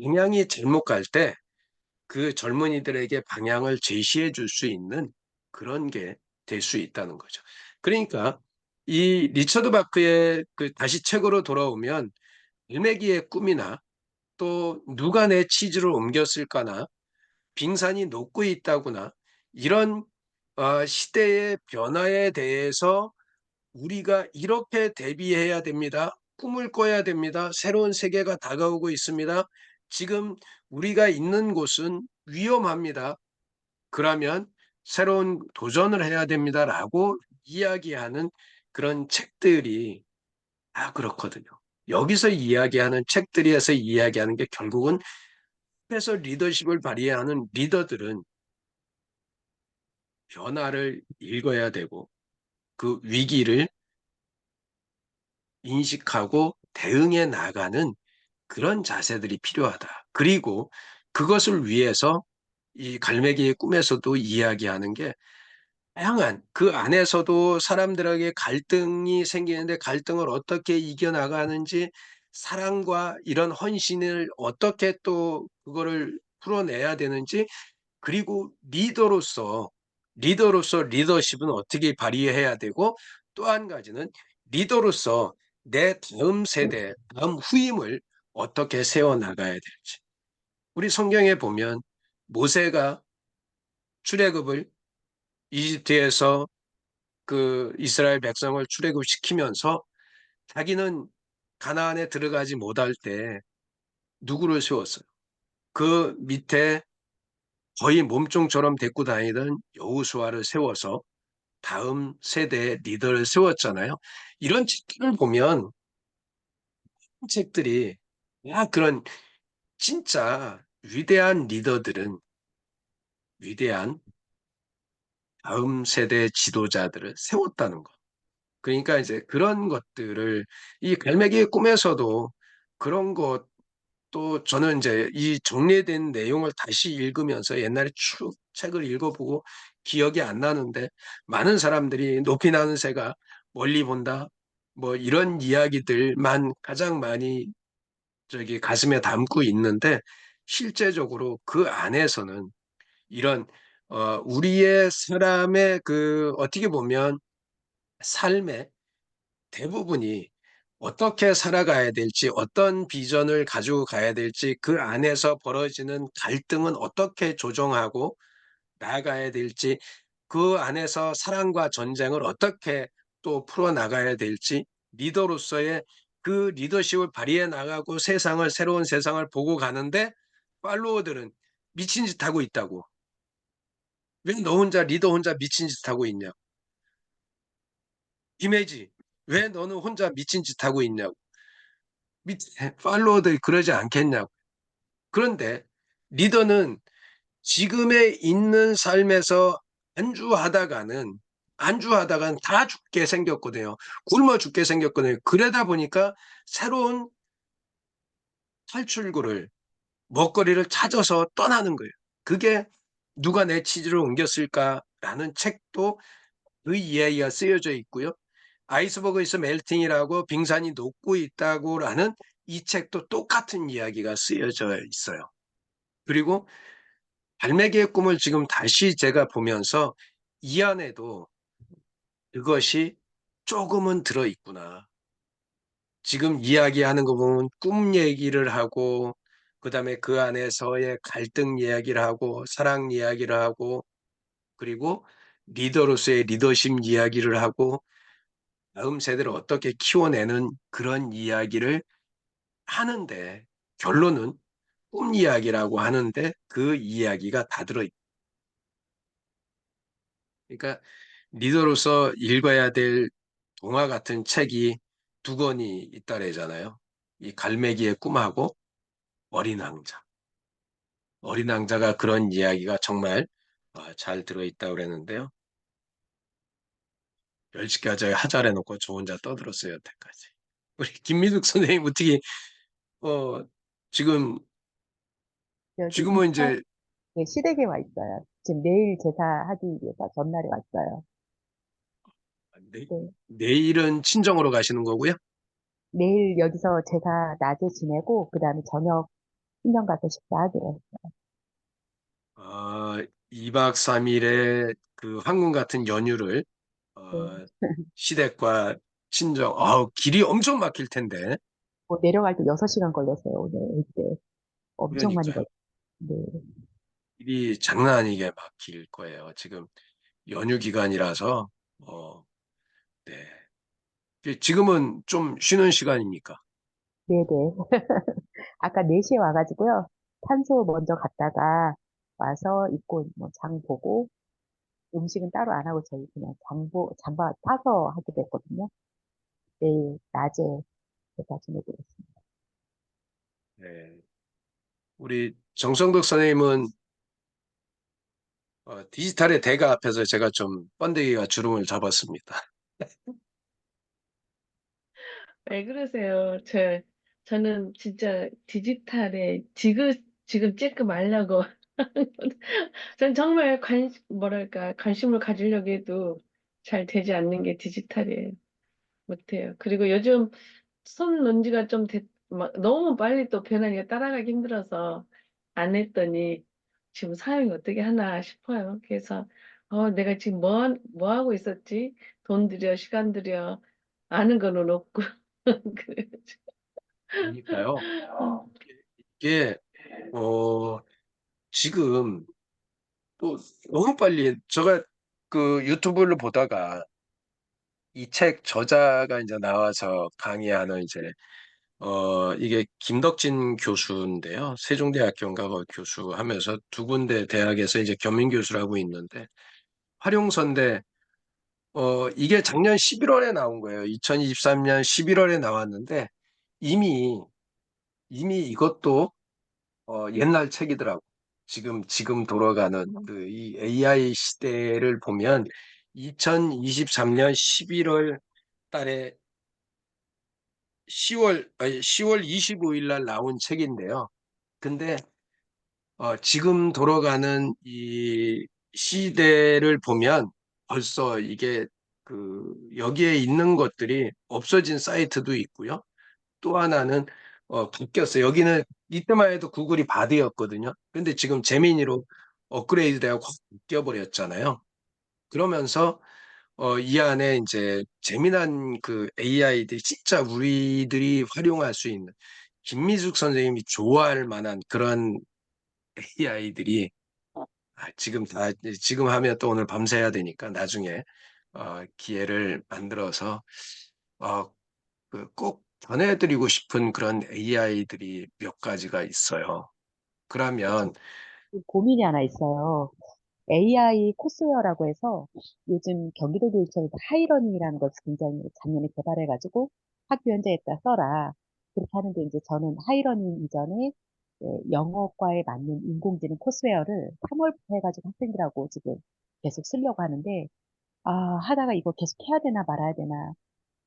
방향이 잘못 갈 때 그 젊은이들에게 방향을 제시해 줄 수 있는 그런 게 될 수 있다는 거죠. 그러니까 이 리처드 바크의 그 다시 책으로 돌아오면 갈매기의 꿈이나 또 누가 내 치즈를 옮겼을까나 빙산이 녹고 있다거나 이런 시대의 변화에 대해서 우리가 이렇게 대비해야 됩니다. 꿈을 꿔야 됩니다. 새로운 세계가 다가오고 있습니다. 지금 우리가 있는 곳은 위험합니다. 그러면 새로운 도전을 해야 됩니다라고 이야기하는 그런 책들이 다 그렇거든요. 여기서 이야기하는 책들에서 이야기하는 게 결국은 그래서 리더십을 발휘하는 리더들은 변화를 읽어야 되고 그 위기를 인식하고 대응해 나가는 그런 자세들이 필요하다. 그리고 그것을 위해서 이 갈매기의 꿈에서도 이야기하는 게 다양한 그 안에서도 사람들에게 갈등이 생기는데 갈등을 어떻게 이겨나가는지 사랑과 이런 헌신을 어떻게 또 그거를 풀어내야 되는지 그리고 리더로서 리더십은 어떻게 발휘해야 되고 또 한 가지는 리더로서 내 다음 세대, 다음 후임을 어떻게 세워나가야 될지. 우리 성경에 보면 모세가 출애굽을 이집트에서 그 이스라엘 백성을 출애굽시키면서 자기는 가나안에 들어가지 못할 때 누구를 세웠어요? 그 밑에 거의 몸종처럼 데리고 다니던 여호수아를 세워서 다음 세대의 리더를 세웠잖아요. 이런 책들을 보면 책들이 그런 진짜 위대한 리더들은 위대한 다음 세대 지도자들을 세웠다는 거. 그러니까 이제 그런 것들을 이 갈매기의 꿈에서도 그런 것 또 저는 이제 이 정리된 내용을 다시 읽으면서 옛날에 쭉 책을 읽어보고 기억이 안 나는데 많은 사람들이 높이 나는 새가 멀리 본다 뭐 이런 이야기들만 가장 많이 저기 가슴에 담고 있는데 실제적으로 그 안에서는 이런 우리의 사람의 그 어떻게 보면 삶의 대부분이 어떻게 살아가야 될지, 어떤 비전을 가지고 가야 될지, 그 안에서 벌어지는 갈등은 어떻게 조정하고 나아가야 될지, 그 안에서 사랑과 전쟁을 어떻게 또 풀어나가야 될지, 리더로서의 그 리더십을 발휘해 나가고 새로운 세상을 보고 가는데, 팔로워들은 미친 짓 하고 있다고. 왜 너 혼자, 리더 혼자 미친 짓 하고 있냐? 이미지, 왜 너는 혼자 미친 짓 하고 있냐고. 팔로워들이 그러지 않겠냐고. 그런데 리더는 지금에 있는 삶에서 안주하다가는 다 죽게 생겼거든요. 굶어 죽게 생겼거든요. 그러다 보니까 새로운 탈출구를, 먹거리를 찾아서 떠나는 거예요. 그게 누가 내 치즈를 옮겼을까라는 책도 그 이야기가 쓰여져 있고요. 아이스버그에서 멜팅이라고 빙산이 녹고 있다고라는 이 책도 똑같은 이야기가 쓰여져 있어요. 그리고 갈매기의 꿈을 지금 다시 제가 보면서 이 안에도 그것이 조금은 들어있구나. 지금 이야기하는 거 보면 꿈 얘기를 하고 그다음에 그 안에서의 갈등 이야기를 하고 사랑 이야기를 하고 그리고 리더로서의 리더십 이야기를 하고 다음 세대를 어떻게 키워내는 그런 이야기를 하는데 결론은 꿈 이야기라고 하는데 그 이야기가 다 들어있다. 그러니까 리더로서 읽어야 될 동화 같은 책이 두 권이 있다래잖아요. 이 갈매기의 꿈하고 어린 왕자. 어린 왕자가 그런 이야기가 정말 잘 들어있다고 그랬는데요. 멸치가자에 하자래 놓고 저 혼자 떠들었어요, 여태까지. 우리 김민숙 선생님 어떻게 어 지금 여기 지금은 이제 시댁에 와 있어요. 지금 내일 제사하기 위해서 전날에 왔어요. 내, 네. 내일은 친정으로 가시는 거고요. 내일 여기서 제사 낮에 지내고, 그 다음에 저녁 친정 가서 식사하기로. 2박 3일의 그 황금 같은 연휴를 어, 시댁과 친정, 길이 엄청 막힐 텐데. 뭐 내려갈 때 6시간 걸렸어요, 오늘 때. 엄청 많이 그러니까요. 걸렸어요. 네. 길이 장난 아니게 막힐 거예요. 지금 연휴 기간이라서, 어, 네. 지금은 좀 쉬는 시간이니까. 네네. 아까 4시에 와가지고요. 탄소 먼저 갔다가 와서 입고 뭐 장 보고 음식은 따로 안 하고 저희 그냥 잠바 타서 하게 됐거든요. 내일 낮에 제가 지내드렸습니다. 네. 우리 정성덕 선생님은 디지털의 대가 앞에서 제가 좀 번데기가 주름을 잡았습니다. 왜 그러세요? 저는 진짜 디지털에 지금 쬐끔 알려고. 전 정말 뭐랄까, 관심을 가지려고 해도 잘 되지 않는 게 디지털이에요. 못해요. 그리고 요즘 손 먼지가 너무 빨리 또 변하니까 따라가기 힘들어서 안 했더니 지금 사용이 어떻게 하나 싶어요. 그래서, 내가 지금 뭐 하고 있었지? 돈 들여, 시간 들여, 아는 거는 없고. 그래가지고. 그러니까요. 이게 지금 또 너무 빨리 제가 그 유튜브를 보다가 이 책 저자가 이제 나와서 강의하는 이제 이게 김덕진 교수인데요. 세종대학교인가 거 교수하면서 두 군데 대학에서 이제 겸임 교수를 하고 있는데 활용서인데 이게 작년 11월에 나온 거예요. 2023년 11월에 나왔는데 이미 이것도 옛날 책이더라고. 지금 돌아가는 이 AI 시대를 보면 2023년 11월 달에 10월 25일 날 나온 책인데요. 근데 지금 돌아가는 이 시대를 보면 벌써 이게 여기에 있는 것들이 없어진 사이트도 있고요. 또 하나는 바뀌었어요. 여기는 이때만 해도 구글이 바드였거든요. 근데 지금 제미니로 업그레이드 되고 확 바뀌어 버렸잖아요. 그러면서 이 안에 이제 재미난 그 AI들이 진짜 우리들이 활용할 수 있는 김미숙 선생님이 좋아할 만한 그런 AI들이 지금 하면 또 오늘 밤새야 되니까 나중에 기회를 만들어서 어, 꼭 전해드리고 싶은 그런 AI들이 몇 가지가 있어요. 그러면 고민이 하나 있어요. AI 코스웨어라고 해서 요즘 경기도교육청에서 하이러닝이라는 것을 굉장히 작년에 개발해가지고 학교 현장에다 써라. 그렇게 하는데 이제 저는 하이러닝 이전에 영어과에 맞는 인공지능 코스웨어를 3월부터 해가지고 학생들하고 지금 계속 쓰려고 하는데 하다가 이거 계속 해야 되나 말아야 되나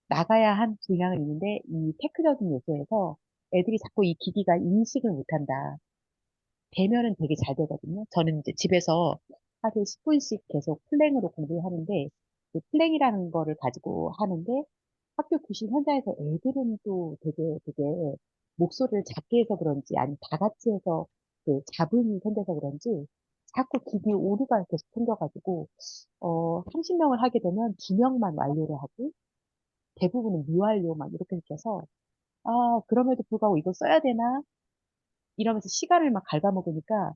나가야 한 분량은 있는데 이 테크적인 요소에서 애들이 자꾸 이 기기가 인식을 못한다. 되면은 되게 잘 되거든요. 저는 이제 집에서 하루에 10분씩 계속 플랭으로 공부를 하는데, 그 플랭이라는 거를 가지고 하는데, 학교 교실 현장에서 애들은 또 되게 목소리를 작게 해서 그런지, 아니 다 같이 해서 그 잡음이 생겨서 그런지, 자꾸 기기 오류가 계속 생겨가지고, 30명을 하게 되면 2명만 완료를 하고, 대부분은 미완료만 이렇게 느껴서, 그럼에도 불구하고 이거 써야 되나? 이러면서 시간을 막 갉아먹으니까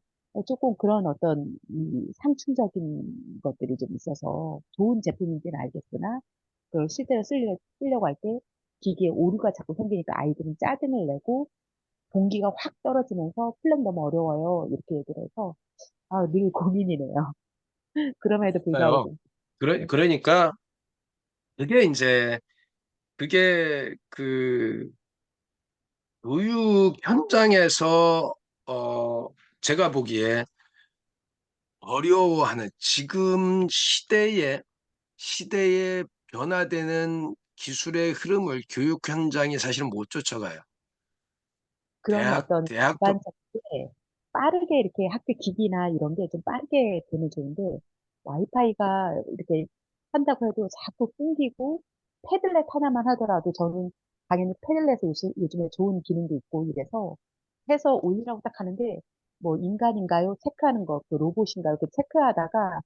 조금 그런 어떤 이 상충적인 것들이 좀 있어서 좋은 제품인지는 알겠으나 그걸 실제로 쓰려고 할 때 기기에 오류가 자꾸 생기니까 아이들은 짜증을 내고 동기가 확 떨어지면서 플랫 너무 어려워요. 이렇게 얘기를 해서 늘 고민이네요. 그럼에도 불구하고 요 좀, 네. 그러니까 그게 이제 그게 그 교육 현장에서 제가 보기에 어려워하는 지금 시대에 변화되는 기술의 흐름을 교육 현장이 사실은 못 쫓아가요. 그런 어떤 대학도 기반적 게 빠르게 이렇게 학교 기기나 이런 게 좀 빠르게 되면 좋은데 와이파이가 이렇게 한다고 해도 자꾸 끊기고 패들렛 하나만 하더라도 저는 당연히 패들렛에 요즘에 좋은 기능도 있고 이래서 해서 올리라고 딱 하는데 뭐 인간인가요? 체크하는 거, 그 로봇인가요? 그 체크하다가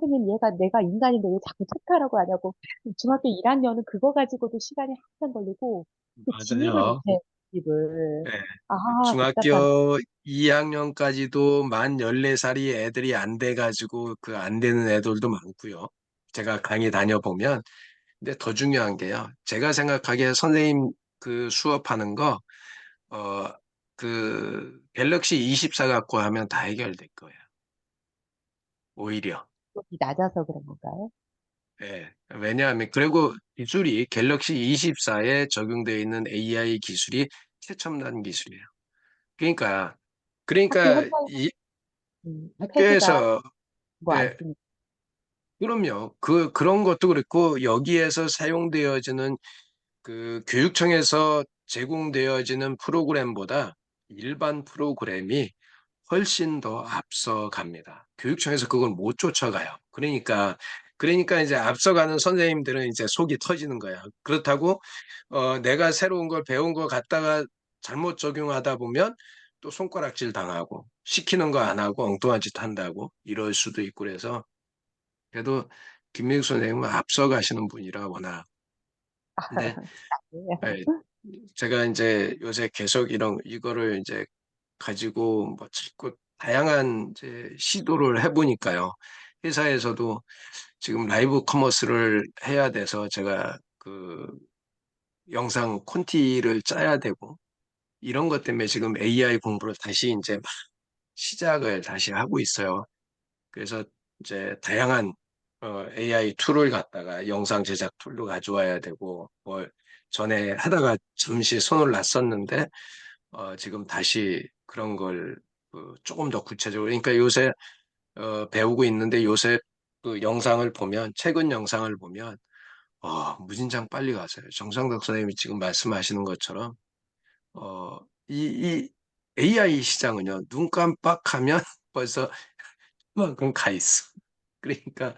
선생님 얘가 내가 인간인데 왜 자꾸 체크하라고 하냐고. 중학교 1학년은 그거 가지고도 시간이 한참 걸리고 그 진입을 맞아요. 못해, 진입을. 예. 아, 답답한. 중학교 2학년까지도 만 14살이 애들이 안 돼가지고 그 안 되는 애들도 많고요. 제가 강의 다녀보면. 근데 더 중요한 게요. 제가 생각하기에 선생님 그 수업하는 거, 어, 갤럭시 24 갖고 하면 다 해결될 거예요. 오히려. 수업이 낮아서 그런 건가요? 예. 왜냐하면, 그리고 기술이 갤럭시 24에 적용되어 있는 AI 기술이 최첨단 기술이에요. 그러니까, 학교 그러니까 현장, 이 패드가 학교에서, 뭐 안 예, 쓰니까. 그럼요. 그런 것도 그렇고, 여기에서 사용되어지는 교육청에서 제공되어지는 프로그램보다 일반 프로그램이 훨씬 더 앞서갑니다. 교육청에서 그걸 못 쫓아가요. 그러니까 이제 앞서가는 선생님들은 이제 속이 터지는 거야. 그렇다고 내가 새로운 걸 배운 거 갖다가 잘못 적용하다 보면 또 손가락질 당하고 시키는 거 안 하고 엉뚱한 짓 한다고 이럴 수도 있고 그래서 그래도 김민숙 선생님은 앞서가시는 분이라 워낙. 근데 예, 제가 이제 요새 계속 이거를 이제 가지고 뭐 자꾸 다양한 이제 시도를 해보니까요. 회사에서도 지금 라이브 커머스를 해야 돼서 제가 영상 콘티를 짜야 되고 이런 것 때문에 지금 AI 공부를 다시 이제 막 시작을 다시 하고 있어요. 그래서 이제 다양한 AI 툴을 갖다가 영상 제작 툴도 가져와야 되고 뭐 전에 하다가 잠시 손을 놨었는데 지금 다시 그런 걸 조금 더 구체적으로 그러니까 요새 배우고 있는데 요새 그 영상을 보면 최근 영상을 보면 무진장 빨리 가세요. 정상덕 선생님이 지금 말씀하시는 것처럼 어, 이 AI 시장은요 눈 깜빡하면 벌써 그만큼 가 있어. 그러니까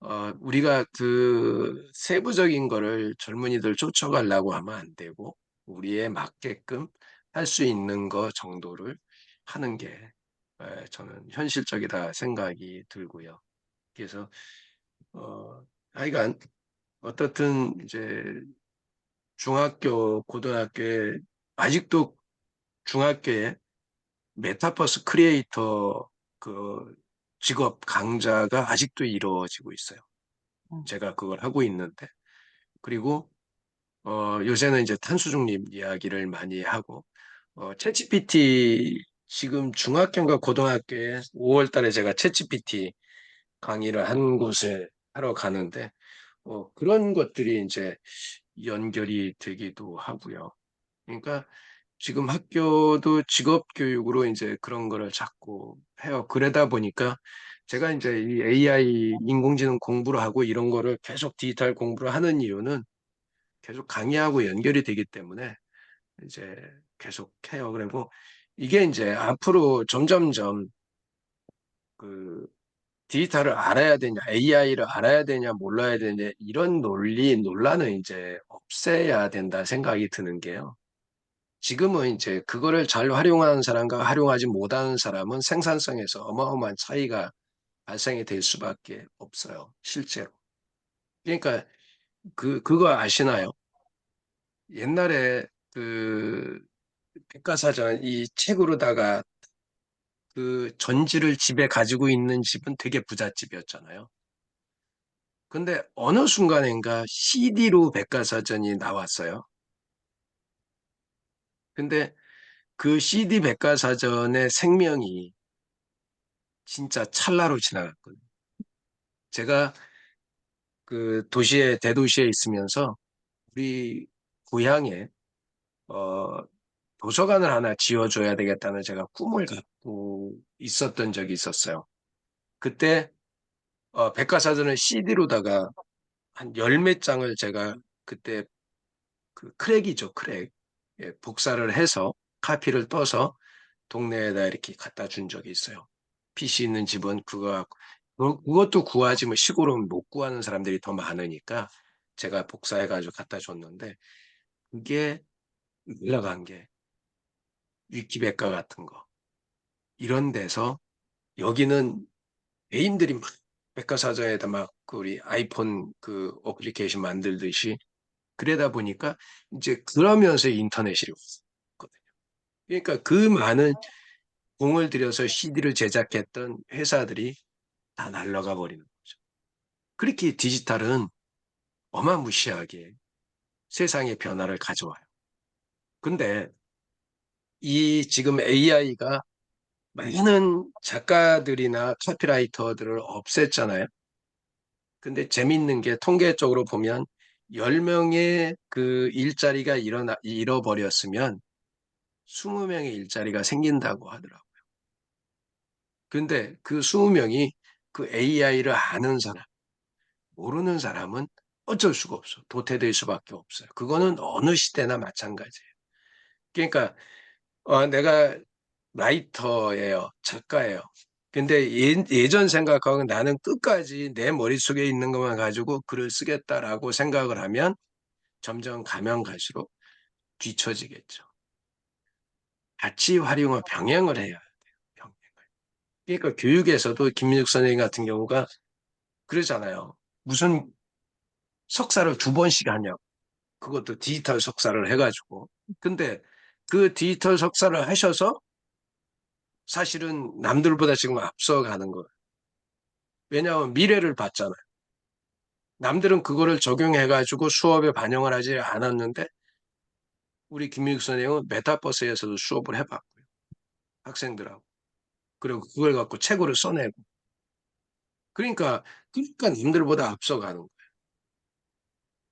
어, 우리가 그 세부적인 거를 젊은이들 쫓아가려고 하면 안 되고 우리에 맞게끔 할 수 있는 거 정도를 하는 게 저는 현실적이다 생각이 들고요. 그래서 하여간 어떻든 이제 중학교, 고등학교에 아직도 중학교에 메타버스 크리에이터 그 직업 강좌가 아직도 이루어지고 있어요. 제가 그걸 하고 있는데 그리고 요새는 이제 탄소 중립 이야기를 많이 하고 챗GPT 지금 중학교인가 고등학교에 5월 달에 제가 챗GPT 강의를 한 곳에 하러 가는데 그런 것들이 이제 연결이 되기도 하고요. 그러니까 지금 학교도 직업 교육으로 이제 그런 거를 자꾸 해요. 그러다 보니까 제가 이제 이 AI 인공지능 공부를 하고 이런 거를 계속 디지털 공부를 하는 이유는 계속 강의하고 연결이 되기 때문에 이제 계속 해요. 그리고 이게 이제 앞으로 점점점 그 디지털을 알아야 되냐, AI를 알아야 되냐, 몰라야 되냐 이런 논란은 이제 없애야 된다 생각이 드는 게요. 지금은 이제 그거를 잘 활용하는 사람과 활용하지 못하는 사람은 생산성에서 어마어마한 차이가 발생이 될 수밖에 없어요. 실제로. 그러니까 그거 아시나요? 옛날에 백과사전 이 책으로다가 그 전지를 집에 가지고 있는 집은 되게 부잣집이었잖아요. 근데 어느 순간인가 CD로 백과사전이 나왔어요. 근데 그 CD 백과사전의 생명이 진짜 찰나로 지나갔거든요. 제가 대도시에 있으면서 우리 고향에 어, 도서관을 하나 지어줘야 되겠다는 제가 꿈을 갖고 있었던 적이 있었어요. 그때 백과사전을 CD로다가 한 열 몇 장을 제가 그때 그 크랙이죠, 크랙. 예, 복사를 해서 카피를 떠서 동네에다 이렇게 갖다 준 적이 있어요. PC 있는 집은 그것도 구하지 뭐 시골은 못 구하는 사람들이 더 많으니까 제가 복사해가지고 갖다 줬는데 그게 올라간 게 위키백과 같은 거 이런 데서 여기는 애인들이 막 백과사전에다 막 그 우리 아이폰 그 어플리케이션 만들듯이 그러다 보니까 이제 그러면서 인터넷이 왔거든요. 그러니까 그 많은 공을 들여서 CD를 제작했던 회사들이 다 날아가 버리는 거죠. 그렇게 디지털은 어마무시하게 세상의 변화를 가져와요. 근데 이 지금 AI가 많은 작가들이나 카피라이터들을 없앴잖아요. 근데 재밌는 게 통계적으로 보면 10명의 그 일자리가 잃어버렸으면 20명의 일자리가 생긴다고 하더라고요. 근데 그 20명이 그 AI를 아는 사람, 모르는 사람은 어쩔 수가 없어. 도태될 수밖에 없어요. 그거는 어느 시대나 마찬가지예요. 그러니까 내가 라이터예요. 작가예요. 근데 예전 생각하고 나는 끝까지 내 머릿속에 있는 것만 가지고 글을 쓰겠다라고 생각을 하면 점점 가면 갈수록 뒤처지겠죠. 같이 활용을 병행을 해야 돼요. 병행을. 그러니까 교육에서도 김민숙 선생님 같은 경우가 그러잖아요. 무슨 석사를 2번씩 하냐고. 그것도 디지털 석사를 해가지고. 근데 그 디지털 석사를 하셔서 사실은 남들보다 지금 앞서가는 거예요. 왜냐하면 미래를 봤잖아요. 남들은 그거를 적용해가지고 수업에 반영을 하지 않았는데 우리 김민숙 선생님은 메타버스에서도 수업을 해봤고요. 학생들하고. 그리고 그걸 갖고 책으로 써내고. 그러니까 남들보다 앞서가는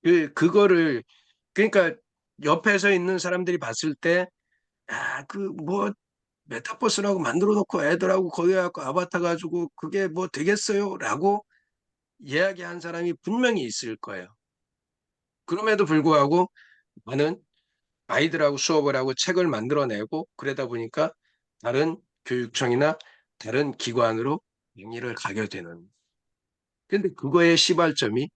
거예요. 그거를 그러니까 옆에서 있는 사람들이 봤을 때 그 뭐 메타버스라고 만들어 놓고 애들하고 거기 갖고 아바타 가지고 그게 뭐 되겠어요? 라고 이야기한 사람이 분명히 있을 거예요. 그럼에도 불구하고 나는 아이들하고 수업을 하고 책을 만들어내고 그러다 보니까 다른 교육청이나 다른 기관으로 영리를 가게 되는. 근데 그거의 시발점이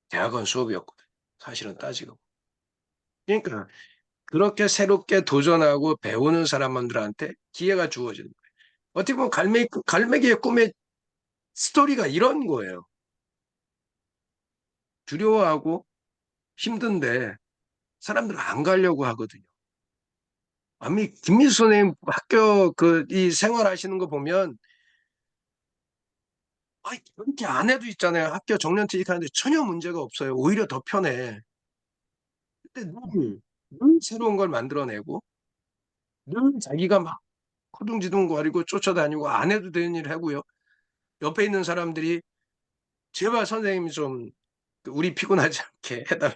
대학원 수업이었거든. 사실은 따지고. 그러니까 그렇게 새롭게 도전하고 배우는 사람들한테 기회가 주어지는 거예요. 어떻게 보면 갈매기의 꿈의 스토리가 이런 거예요. 두려워하고 힘든데 사람들은 안 가려고 하거든요. 아니, 김민수 선생님 학교 이 생활하시는 거 보면 그렇게 안 해도 있잖아요. 학교 정년퇴직 하는데 전혀 문제가 없어요. 오히려 더 편해. 근데 늘 새로운 걸 만들어내고 늘 자기가 막 허둥지둥거리고 쫓아다니고 안 해도 되는 일 하고요. 옆에 있는 사람들이 제발 선생님이 좀 우리 피곤하지 않게 해달라.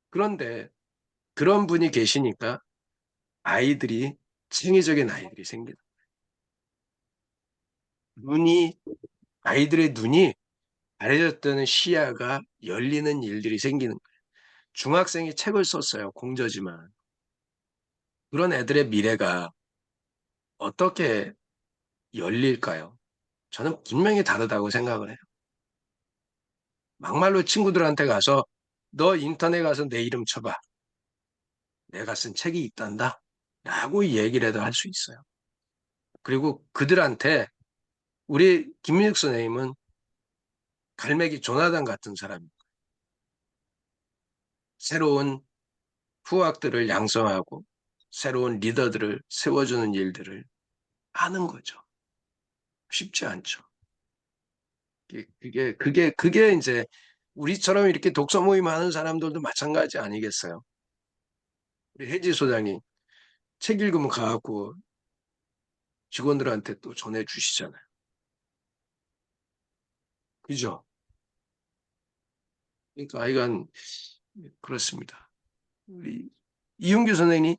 그런데 그런 분이 계시니까 창의적인 아이들이 생기는 눈이 아이들의 눈이 가려졌다는 시야가 열리는 일들이 생기는 거예요. 중학생이 책을 썼어요. 공저지만. 그런 애들의 미래가 어떻게 열릴까요? 저는 분명히 다르다고 생각을 해요. 막말로 친구들한테 가서 너 인터넷 가서 내 이름 쳐봐. 내가 쓴 책이 있단다. 라고 얘기를 해도 할 수 있어요. 그리고 그들한테 우리 김민숙 선생님은 갈매기 조나단 같은 사람입니다. 새로운 후학들을 양성하고 새로운 리더들을 세워주는 일들을 하는 거죠. 쉽지 않죠. 그게 이제 우리처럼 이렇게 독서 모임 하는 사람들도 마찬가지 아니겠어요? 우리 혜지 소장이 책 읽으면 가갖고 직원들한테 또 전해주시잖아요. 그죠? 그러니까 하여간 그렇습니다. 우리 이윤규 선생님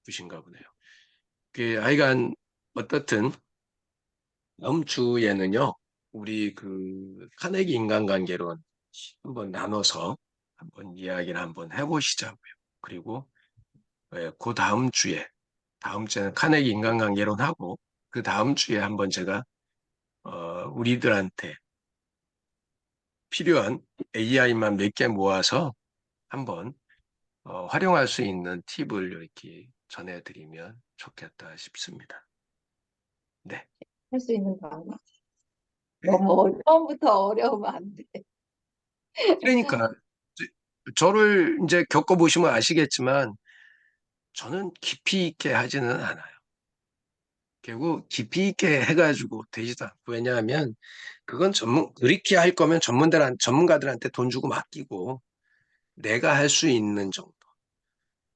부신가 보네요. 하여간 어떻든 다음 주에는요, 우리 카네기 인간관계론 한번 나눠서 한번 이야기를 한번 해보시자고요. 그리고 그 다음 주에는 카네기 인간관계론 하고 그 다음 주에 한번 제가 우리들한테 필요한 AI만 몇 개 모아서 한번 활용할 수 있는 팁을 이렇게 전해드리면 좋겠다 싶습니다. 네. 할 수 있는 방법. 너무 처음부터 어려우면 안 돼. 그러니까 저를 이제 겪어보시면 아시겠지만 저는 깊이 있게 하지는 않아요. 결국 깊이 있게 해가지고 되지도 않고 왜냐하면 그건 그렇게 할 거면 전문가들한테 돈 주고 맡기고 내가 할 수 있는 정도.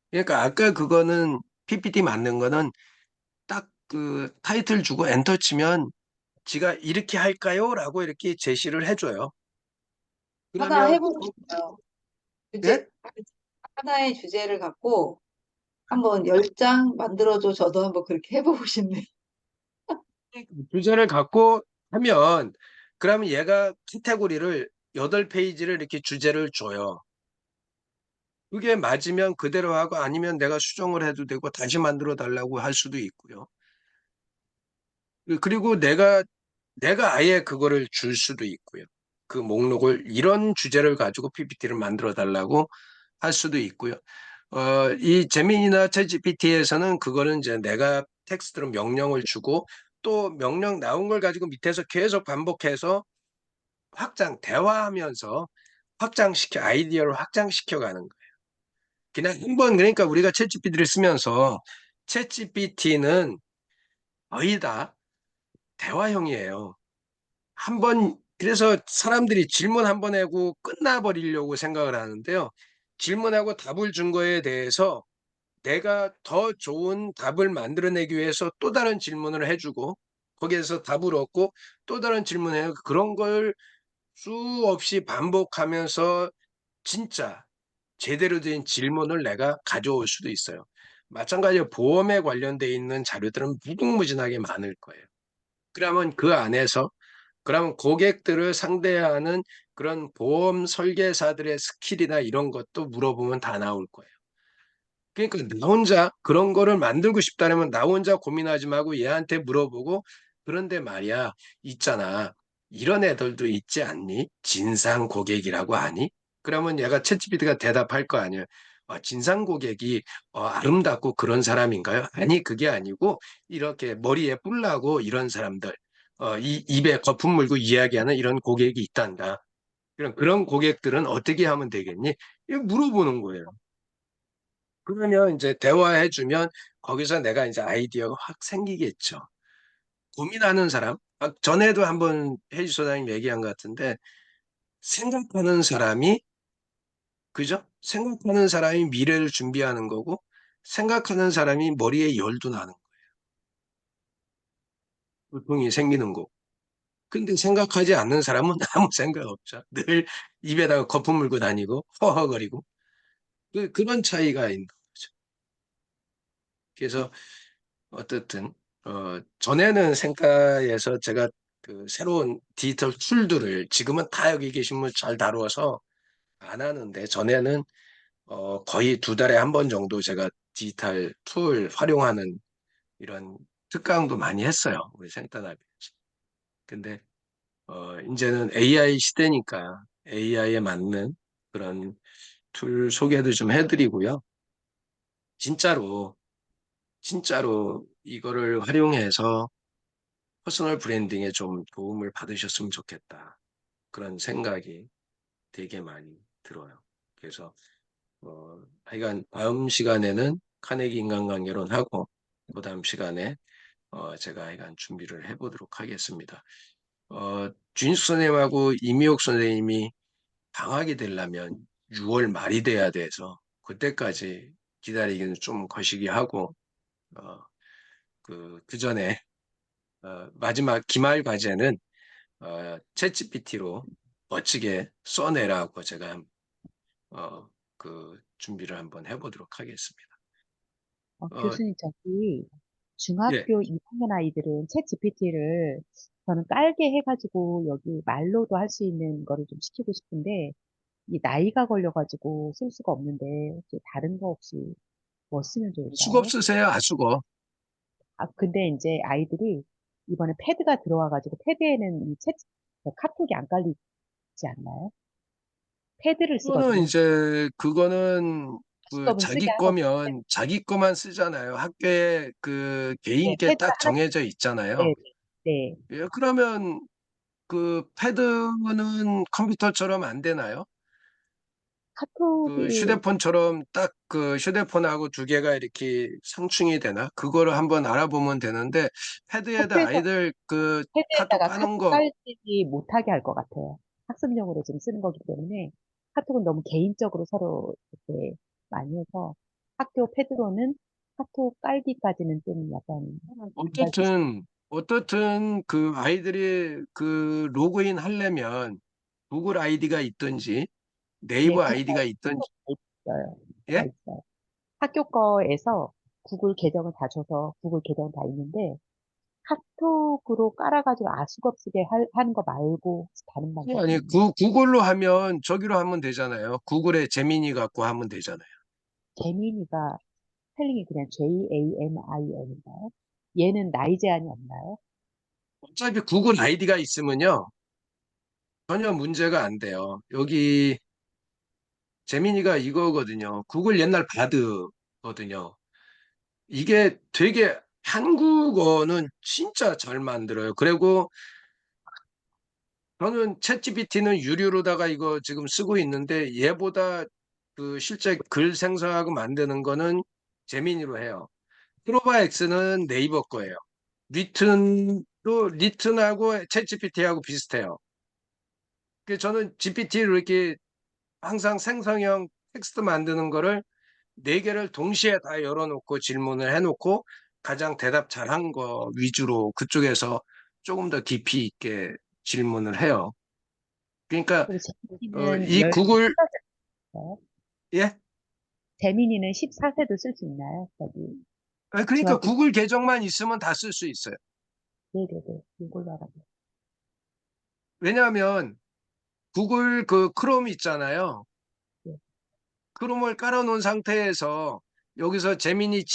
그러니까 아까 그거는 PPT 만든 거는 딱 그 타이틀 주고 엔터 치면 지가 이렇게 할까요? 라고 이렇게 제시를 해줘요. 하나 그러면 해보고 싶어요. 예? 주제, 하나의 주제를 갖고 한번 10장 만들어줘. 저도 한번 그렇게 해보고 싶네요. 주제를 갖고 하면 그러면 얘가 카테고리를 8페이지를 이렇게 주제를 줘요. 그게 맞으면 그대로 하고 아니면 내가 수정을 해도 되고 다시 만들어 달라고 할 수도 있고요. 그리고 내가 아예 그거를 줄 수도 있고요. 그 목록을 이런 주제를 가지고 PPT를 만들어 달라고 할 수도 있고요. 이 제민이나 챗GPT에서는 그거는 이제 내가 텍스트로 명령을 주고 또 명령 나온 걸 가지고 밑에서 계속 반복해서 대화하면서 아이디어를 확장시켜 가는 거예요. 그냥 한번 그러니까 우리가 챗GPT를 쓰면서 챗GPT는 거의 다 대화형이에요. 그래서 사람들이 질문 한 번 하고 끝나버리려고 생각을 하는데요. 질문하고 답을 준 거에 대해서 내가 더 좋은 답을 만들어내기 위해서 또 다른 질문을 해주고 거기에서 답을 얻고 또 다른 질문을 해요. 그런 걸 수없이 반복하면서 진짜 제대로 된 질문을 내가 가져올 수도 있어요. 마찬가지로 보험에 관련돼 있는 자료들은 무궁무진하게 많을 거예요. 그러면 그 안에서 그러면 고객들을 상대하는 그런 보험 설계사들의 스킬이나 이런 것도 물어보면 다 나올 거예요. 그러니까 나 혼자 그런 거를 만들고 싶다면 나 혼자 고민하지 말고 얘한테 물어보고 그런데 말이야 있잖아 이런 애들도 있지 않니? 진상 고객이라고 아니? 그러면 얘가 챗GPT가 대답할 거 아니에요. 진상 고객이 아름답고 그런 사람인가요? 아니 그게 아니고 이렇게 머리에 뿔 나고 이런 사람들 입에 거품 물고 이야기하는 이런 고객이 있단다. 그런 고객들은 어떻게 하면 되겠니? 이거 물어보는 거예요. 그러면 이제 대화해주면 거기서 내가 이제 아이디어가 확 생기겠죠. 고민하는 사람, 전에도 한번 해주 소장님 얘기한 것 같은데, 생각하는 사람이, 그죠? 생각하는 사람이 미래를 준비하는 거고, 생각하는 사람이 머리에 열도 나는 거예요. 고통이 생기는 거고. 근데 생각하지 않는 사람은 아무 생각 없죠. 늘 입에다가 거품 물고 다니고, 허허거리고. 그런 차이가 있는 거죠. 그래서 어쨌든 전에는 생가에서 제가 그 새로운 디지털 툴들을 지금은 다 여기 계신 분 잘 다루어서 안 하는데 전에는 거의 2달에 한 번 정도 제가 디지털 툴 활용하는 이런 특강도 많이 했어요. 우리 생따나비. 근데 이제는 AI 시대니까 AI에 맞는 그런 툴 소개도 좀 해드리고요. 진짜로 이거를 활용해서 퍼스널 브랜딩에 좀 도움을 받으셨으면 좋겠다. 그런 생각이 되게 많이 들어요. 그래서 하여간 다음 시간에는 카네기 인간관계론 하고 그 다음 시간에 제가 하여간 준비를 해보도록 하겠습니다. 주인숙 선생님하고 이미옥 선생님이 방학이 되려면 6월 말이 돼야 돼서 그때까지 기다리기는 좀 거시기 하고 그 전에 마지막 기말 과제는 챗GPT로 멋지게 써내라고 제가 그 준비를 한번 해보도록 하겠습니다. 교수님, 저기 예, 중학교 2학년 아이들은 챗 GPT를 저는 깔게 해가지고 여기 말로도 할 수 있는 거를 좀 시키고 싶은데 이 나이가 걸려가지고 쓸 수가 없는데 혹시 다른 거 혹시 뭐 쓰면 수고 좋을까요? 없으세요? 아수고. 근데 이제 아이들이 이번에 패드가 들어와가지고 패드에는 이 카톡이 안 깔리지 않나요? 패드를 그거는 쓰거든요. 이제 그거는 수업은 쓰게 자기 하거든요. 거면 자기 거만 쓰잖아요. 학교에 그 네, 개인께 패드 딱 하나, 정해져 있잖아요. 네, 네. 예, 그러면 그 패드는 컴퓨터처럼 안 되나요? 그 카톡이 휴대폰처럼 딱 그 휴대폰하고 두 개가 이렇게 상충이 되나? 그거를 한번 알아보면 되는데 패드에다 학교에서 아이들 그 카톡 패드에다가 까는 카톡 거 깔지 못하게 할 것 같아요. 학습용으로 지금 쓰는 거기 때문에 카톡은 너무 개인적으로 서로 이렇게 많이 해서 학교 패드로는 카톡 깔기까지는 좀 약간 안 수 있어요. 어떻든 그 아이들이 그 로그인 하려면 구글 아이디가 있든지 네, 네이버 구글 아이디가 있든지 다 있어요. 다 예? 있어요. 학교 거에서 구글 계정을 다 줘서 구글 계정 다 있는데 카톡으로 깔아가지고 아수겁쓰게 하는 거 말고 혹시 다른 방법이 아니 있나요? 구글로 하면 저기로 하면 되잖아요. 구글에 제미니 갖고 하면 되잖아요. 재민이가 스펠링이 그냥 JAMIN인가요? 얘는 나이 제한이 없나요? 어차피 구글 아이디가 있으면요 전혀 문제가 안 돼요. 여기 제미니가 이거거든요. 구글 옛날 바드거든요. 이게 되게 한국어는 진짜 잘 만들어요. 그리고 저는 챗GPT는 유료로다가 이거 지금 쓰고 있는데 얘보다 그 실제 글 생성하고 만드는 거는 제미니로 해요. 프로바 X는 네이버 거예요. 리튼하고 챗GPT하고 비슷해요. 그래서 저는 GPT를 이렇게 항상 생성형 텍스트 만드는 거를 네 개를 동시에 다 열어놓고 질문을 해놓고 가장 대답 잘한 거 위주로 그쪽에서 조금 더 깊이 있게 질문을 해요. 그러니까 그리고 재민이는 이 구글 14세요. 예? 재민이는 14세도 쓸 수 있나요? 저기 그러니까 중학교 구글 계정만 있으면 다 쓸 수 있어요. 네네네 이걸로 알아요. 왜냐하면 구글 그 크롬 있잖아요. 네. 크롬을 깔아놓은 상태에서 여기서 재민이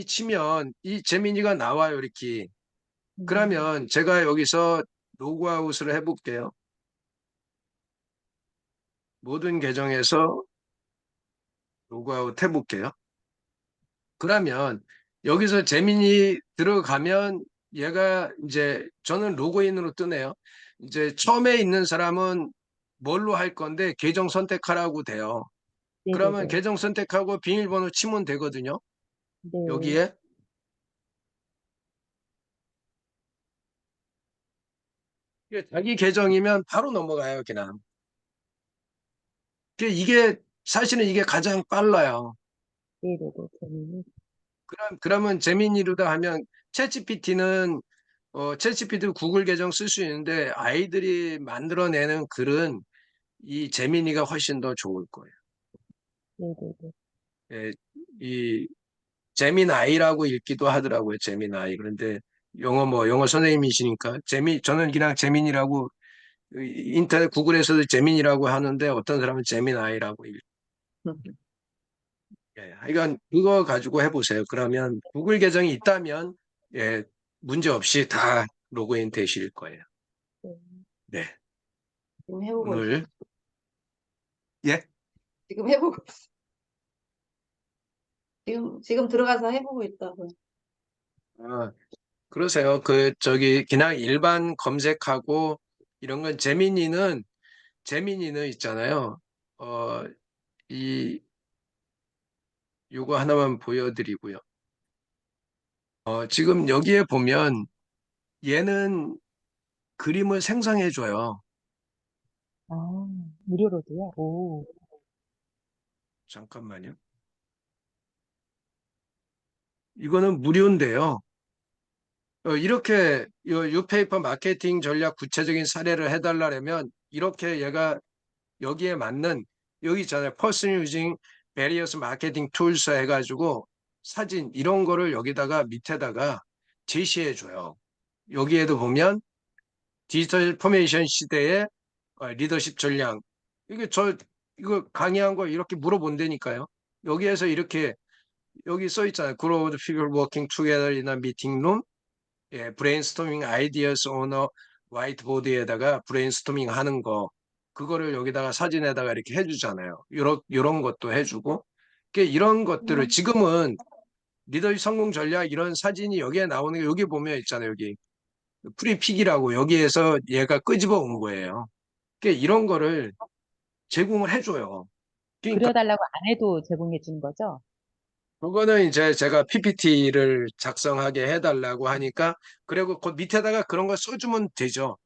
치면 이 재민이가 나와요, 이렇게. 음, 그러면 제가 여기서 로그아웃을 해볼게요. 모든 계정에서 로그아웃 해볼게요. 그러면 여기서 재민이 들어가면 얘가 이제 저는 로그인으로 뜨네요. 이제 처음에 있는 사람은 뭘로 할 건데 계정 선택하라고 돼요. 그러면 네네네. 계정 선택하고 비밀번호 치면 되거든요. 네. 여기에 이게 자기 계정이면 바로 넘어가요, 그냥. 이게 사실은 이게 가장 빨라요. 네네네. 재민이. 그러면 재민이로다 하면 챗GPT도 구글 계정 쓸 수 있는데 아이들이 만들어내는 글은 이 재민이가 훨씬 더 좋을 거예요. 네네네. 예, 이 재민아이라고 읽기도 하더라고요. 재민아이. 그런데 영어 선생님이시니까 저는 그냥 재민이라고 인터넷 구글에서도 재민이라고 하는데 어떤 사람은 재민아이라고 하여간 그거 가지고 해보세요. 그러면 구글 계정이 있다면 예, 문제 없이 다 로그인 되실 거예요. 네. 네. 지금 해보고 있어. 오늘 예? 지금 해보고 있어. 지금 들어가서 해보고 있다고. 아, 그러세요. 저기 그냥 일반 검색하고 이런 건 재민이는 있잖아요. 어, 이 요거 하나만 보여드리고요. 지금 여기에 보면 얘는 그림을 생성해줘요. 아, 무료로도요? 오, 잠깐만요. 이거는 무료인데요. 이렇게 뉴페이퍼 마케팅 전략 구체적인 사례를 해달라면 이렇게 얘가 여기에 맞는 여기 있잖아요. Person using various marketing tools 해가지고 사진 이런 거를 여기다가 밑에다가 제시해 줘요. 여기에도 보면 디지털 포메이션 시대의 리더십 전략 이거 강의한 거 이렇게 물어본다니까요. 여기에서 이렇게 여기 써 있잖아요. Group of people working together in a meeting room. 예, 브레인스토밍 아이디어스 오너 화이트보드에다가 브레인스토밍 하는 거 그거를 여기다가 사진에다가 이렇게 해주잖아요. 요런 것도 해주고. 이런 것들을 지금은 리더십 성공 전략 이런 사진이 여기에 나오는 게 여기 보면 있잖아요. 여기 프리픽이라고 여기에서 얘가 끄집어 온 거예요. 이런 거를 제공을 해줘요. 그러니까 그려달라고 안 해도 제공해 주는 거죠? 그거는 이제 제가 PPT를 작성하게 해달라고 하니까 그리고 그 밑에다가 그런 거 써주면 되죠.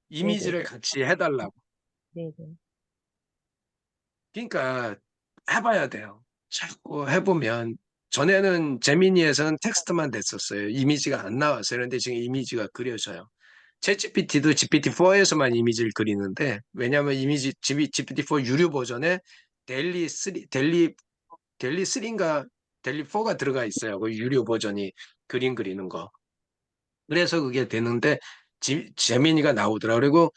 네네. 이미지를 같이 해달라고. 네네. 그러니까 해봐야 돼요. 자꾸 해보면 전에는 제미니에서는 텍스트만 됐었어요. 이미지가 안 나왔어요. 그런데 지금 이미지가 그려져요. 챗GPT도 GPT-4에서만 이미지를 그리는데 왜냐하면 이미지 GPT-4 유료 버전에 델리 3, 델리 3인가 델리 4가 들어가 있어요. 그 유료 버전이 그림 그리는 거. 그래서 그게 되는데 제미니가 나오더라. 그리고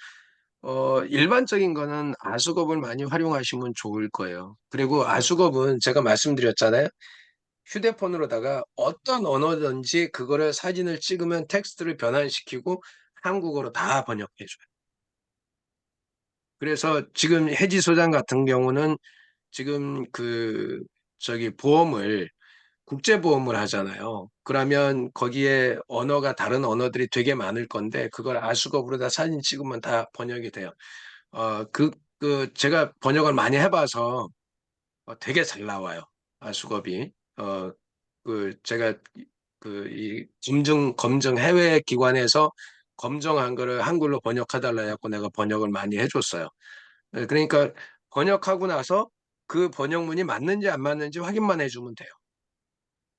일반적인 거는 아수겁을 많이 활용하시면 좋을 거예요. 그리고 아수겁은 제가 말씀드렸잖아요. 휴대폰으로다가 어떤 언어든지 그거를 사진을 찍으면 텍스트를 변환시키고 한국어로 다 번역해줘요. 그래서 지금 해지 소장 같은 경우는 지금 저기 보험을 국제보험을 하잖아요. 그러면 거기에 언어가 다른 언어들이 되게 많을 건데 그걸 아수겁으로 다 사진 찍으면 다 번역이 돼요. 제가 번역을 많이 해봐서 되게 잘 나와요. 아수겁이. 제가 이 검증 해외 기관에서 검증한 거를 한글로 번역해달라 해갖고 내가 번역을 많이 해줬어요. 그러니까 번역하고 나서 그 번역문이 맞는지 안 맞는지 확인만 해주면 돼요.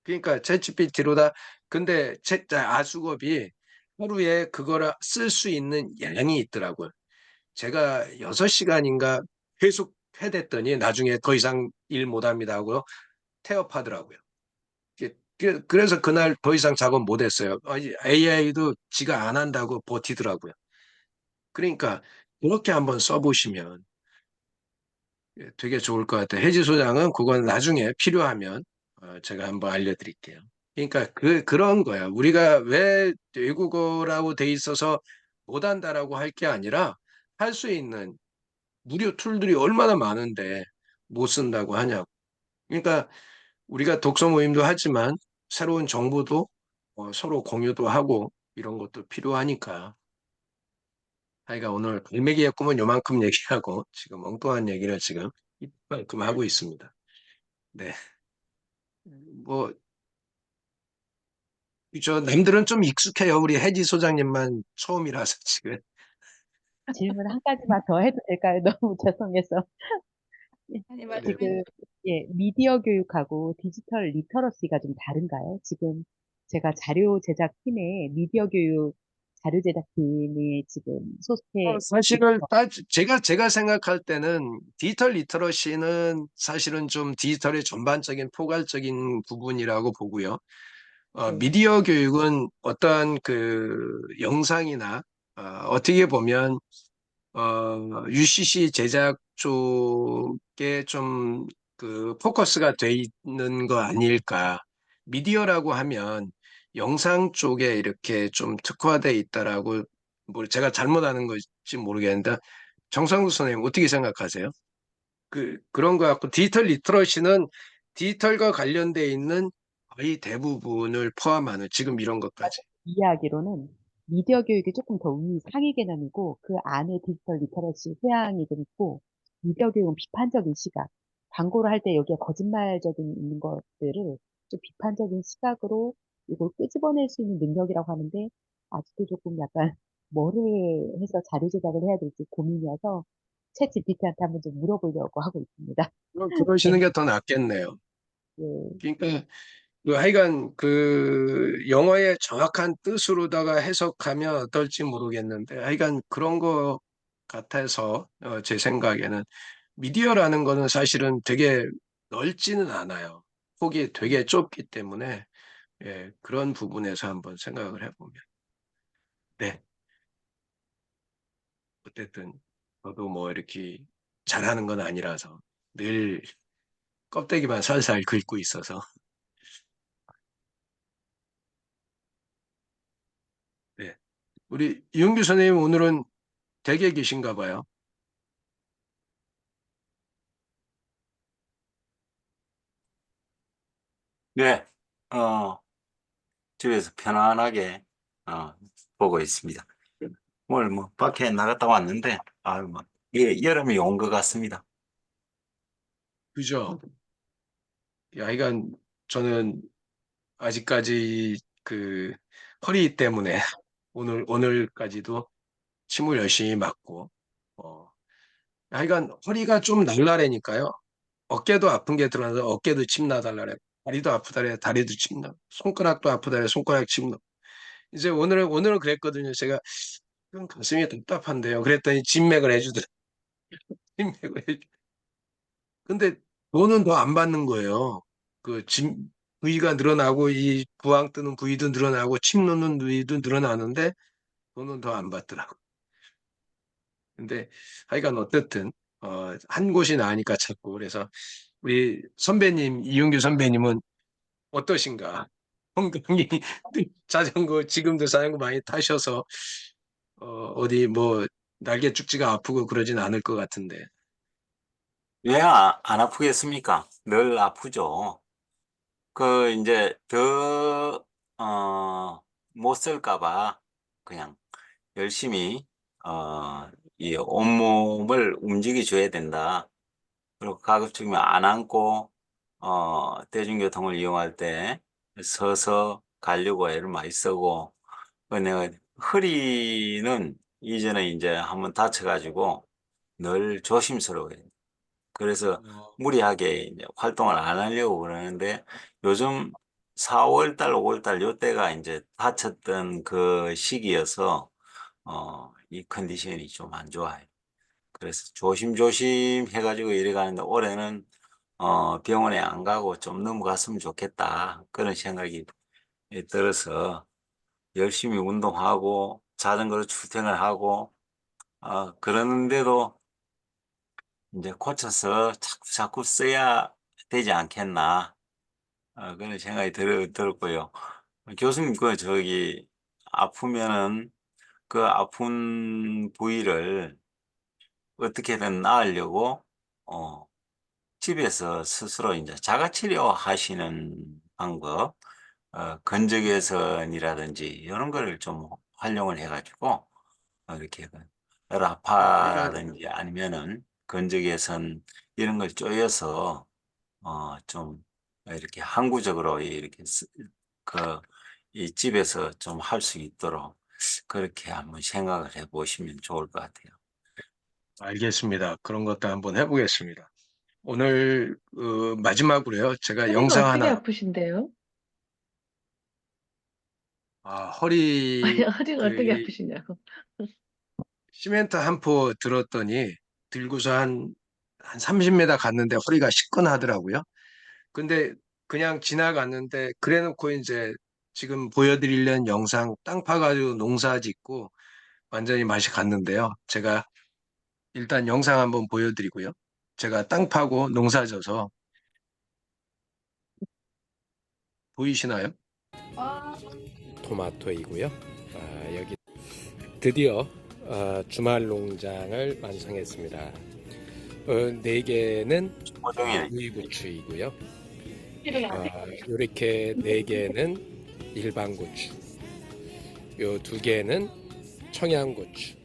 그러니까 챗GPT로다. 근데 아수겁이 하루에 그거를 쓸 수 있는 양이 있더라고요. 제가 6시간인가 계속 해댔더니 나중에 더 이상 일 못합니다 하고 태업하더라고요. 그래서 그날 더 이상 작업 못했어요. AI도 지가 안 한다고 버티더라고요. 그러니까 그렇게 한번 써보시면 되게 좋을 것 같아요. 해지 소장은 그건 나중에 필요하면 제가 한번 알려드릴게요. 그러니까 그런 거야. 우리가 왜 외국어라고 돼 있어서 못한다라고 할 게 아니라 할 수 있는 무료 툴들이 얼마나 많은데 못 쓴다고 하냐고. 그러니까 우리가 독서 모임도 하지만 새로운 정보도 서로 공유도 하고 이런 것도 필요하니까. 하여가 오늘 갈매기의 꿈은 요만큼 얘기하고 지금 엉뚱한 얘기를 지금 이만큼 하고 있습니다. 네. 뭐, 남들은 좀 익숙해요. 우리 해지 소장님만 처음이라서 지금. 질문 한 가지만 더 해도 될까요? 너무 죄송해서. 아니, 네. 지금 미디어 교육하고 디지털 리터러시가 좀 다른가요? 지금 제가 자료 제작 팀에 미디어 교육 자료 제작 팀에 지금 소속해 사실은 있어서 제가 생각할 때는 디지털 리터러시는 사실은 좀 디지털의 전반적인 포괄적인 부분이라고 보고요. 네, 미디어 교육은 어떠한 영상이나 어떻게 보면 UCC 제작 쪽에 좀 포커스가 돼 있는 거 아닐까. 미디어라고 하면 영상 쪽에 이렇게 좀 특화돼 있다라고 뭐 제가 잘못하는 건지 모르겠는데 정상국 선생님 어떻게 생각하세요? 그런 거 같고 디지털 리터러시는 디지털과 관련돼 있는 거의 대부분을 포함하는 지금 이런 것까지. 이해하기로는 미디어 교육이 조금 더 상위 개념이고 그 안에 디지털 리터러시 소양이 좀 있고 미디어 교육은 비판적인 시각, 광고를 할 때 여기에 거짓말적인 있는 것들을 좀 비판적인 시각으로 이걸 끄집어낼 수 있는 능력이라고 하는데 아직도 조금 약간 뭐를 해서 자료 제작을 해야 될지 고민이어서 챗 GPT한테 한번 좀 물어보려고 하고 있습니다. 그러시는 네, 게 더 낫겠네요. 네, 그러니까 하여간 영어의 정확한 뜻으로다가 해석하면 어떨지 모르겠는데 하여간 그런 거 같아서 제 생각에는 미디어라는 거는 사실은 되게 넓지는 않아요. 폭이 되게 좁기 때문에 그런 부분에서 한번 생각을 해보면 네 어쨌든 저도 뭐 이렇게 잘하는 건 아니라서 늘 껍데기만 살살 긁고 있어서 네 우리 이용규 선생님 오늘은 댁에 계신가 봐요. 네, 어, 집에서 편안하게, 어, 보고 있습니다. 오늘 뭐, 밖에 나갔다 왔는데, 아유, 뭐, 이게 여름이 온 것 같습니다. 그죠? 야, 이건 저는 아직까지 그 허리 때문에 오늘까지도 침을 열심히 맞고, 어, 하여간 허리가 좀 날라래니까요. 어깨도 아픈 게 드러나서 어깨도 침 나달라래. 다리도 아프다래. 다리도 침 나. 손가락도 아프다래. 손가락 침 나. 이제 오늘은 그랬거든요. 제가 좀 가슴이 답답한데요. 그랬더니 진맥을 해주더라고요. 진맥을 해주. 근데 돈은 더 안 받는 거예요. 부위가 늘어나고 이 부항 뜨는 부위도 늘어나고 침 놓는 부위도 늘어나는데 돈은 더 안 받더라고. 근데 하여간 어쨌든 한 곳이 나으니까 자꾸 그래서 우리 선배님 이용규 선배님은 어떠신가? 건강이 자전거 지금도 자전거 많이 타셔서 어디 뭐 날개 축지가 아프고 그러진 않을 것 같은데. 왜 안 아프겠습니까? 늘 아프죠. 이제 못 쓸까 봐 그냥 열심히, 어, 이 온몸을 움직여 줘야 된다. 그리고 가급적이면 안 앉고, 대중교통을 이용할 때 서서 가려고 애를 많이 쓰고, 내가 허리는 이전에 이제 한번 다쳐가지고 늘 조심스러워요. 그래서 어, 무리하게 이제 활동을 안 하려고 그러는데 요즘 4월 달, 5월 달 요때가 이제 다쳤던 그 시기여서 이 컨디션이 좀 안 좋아요. 그래서 조심조심 해가지고 이래 가는데 올해는 병원에 안 가고 좀 넘어갔으면 좋겠다. 그런 생각이 들어서 열심히 운동하고 자전거로 출퇴근하고 그러는데도 이제 고쳐서 자꾸 자꾸 써야 되지 않겠나. 그런 생각이 들었고요. 교수님, 아프면은 그 아픈 부위를 어떻게든 나으려고, 어, 집에서 스스로 이제 자가치료 하시는 방법, 건적외선이라든지 이런 거를 좀 활용을 해가지고, 이렇게 하여간 라파라든지 아니면은 건적외선 이런 걸 쪼여서 좀 이렇게 항구적으로 이렇게 그, 이 집에서 좀 할 수 있도록 그렇게 한번 생각을 해 보시면 좋을 것 같아요. 알겠습니다. 그런 것도 한번 해보겠습니다. 오늘 마지막으로요. 제가 허리가 영상 어떻게 하나 아프신데요? 아니, 허리 허리가 어떻게 그 아프시냐고. 시멘트 한 포 들었더니 들고서 한 30m 갔는데 허리가 시큰하더라고요. 근데 그냥 지나갔는데 그래놓고 이제 지금 보여드리려는 영상 땅 파가지고 농사 짓고 완전히 맛이 갔는데요. 제가 일단 영상 한번 보여드리고요. 제가 땅 파고 농사 져서 보이시나요? 토마토이고요. 여기 드디어 주말 농장을 완성했습니다. 4개는 호정일, 우이고추이고요. 이렇게 4개는 일반 고추, 요 2개는 청양고추,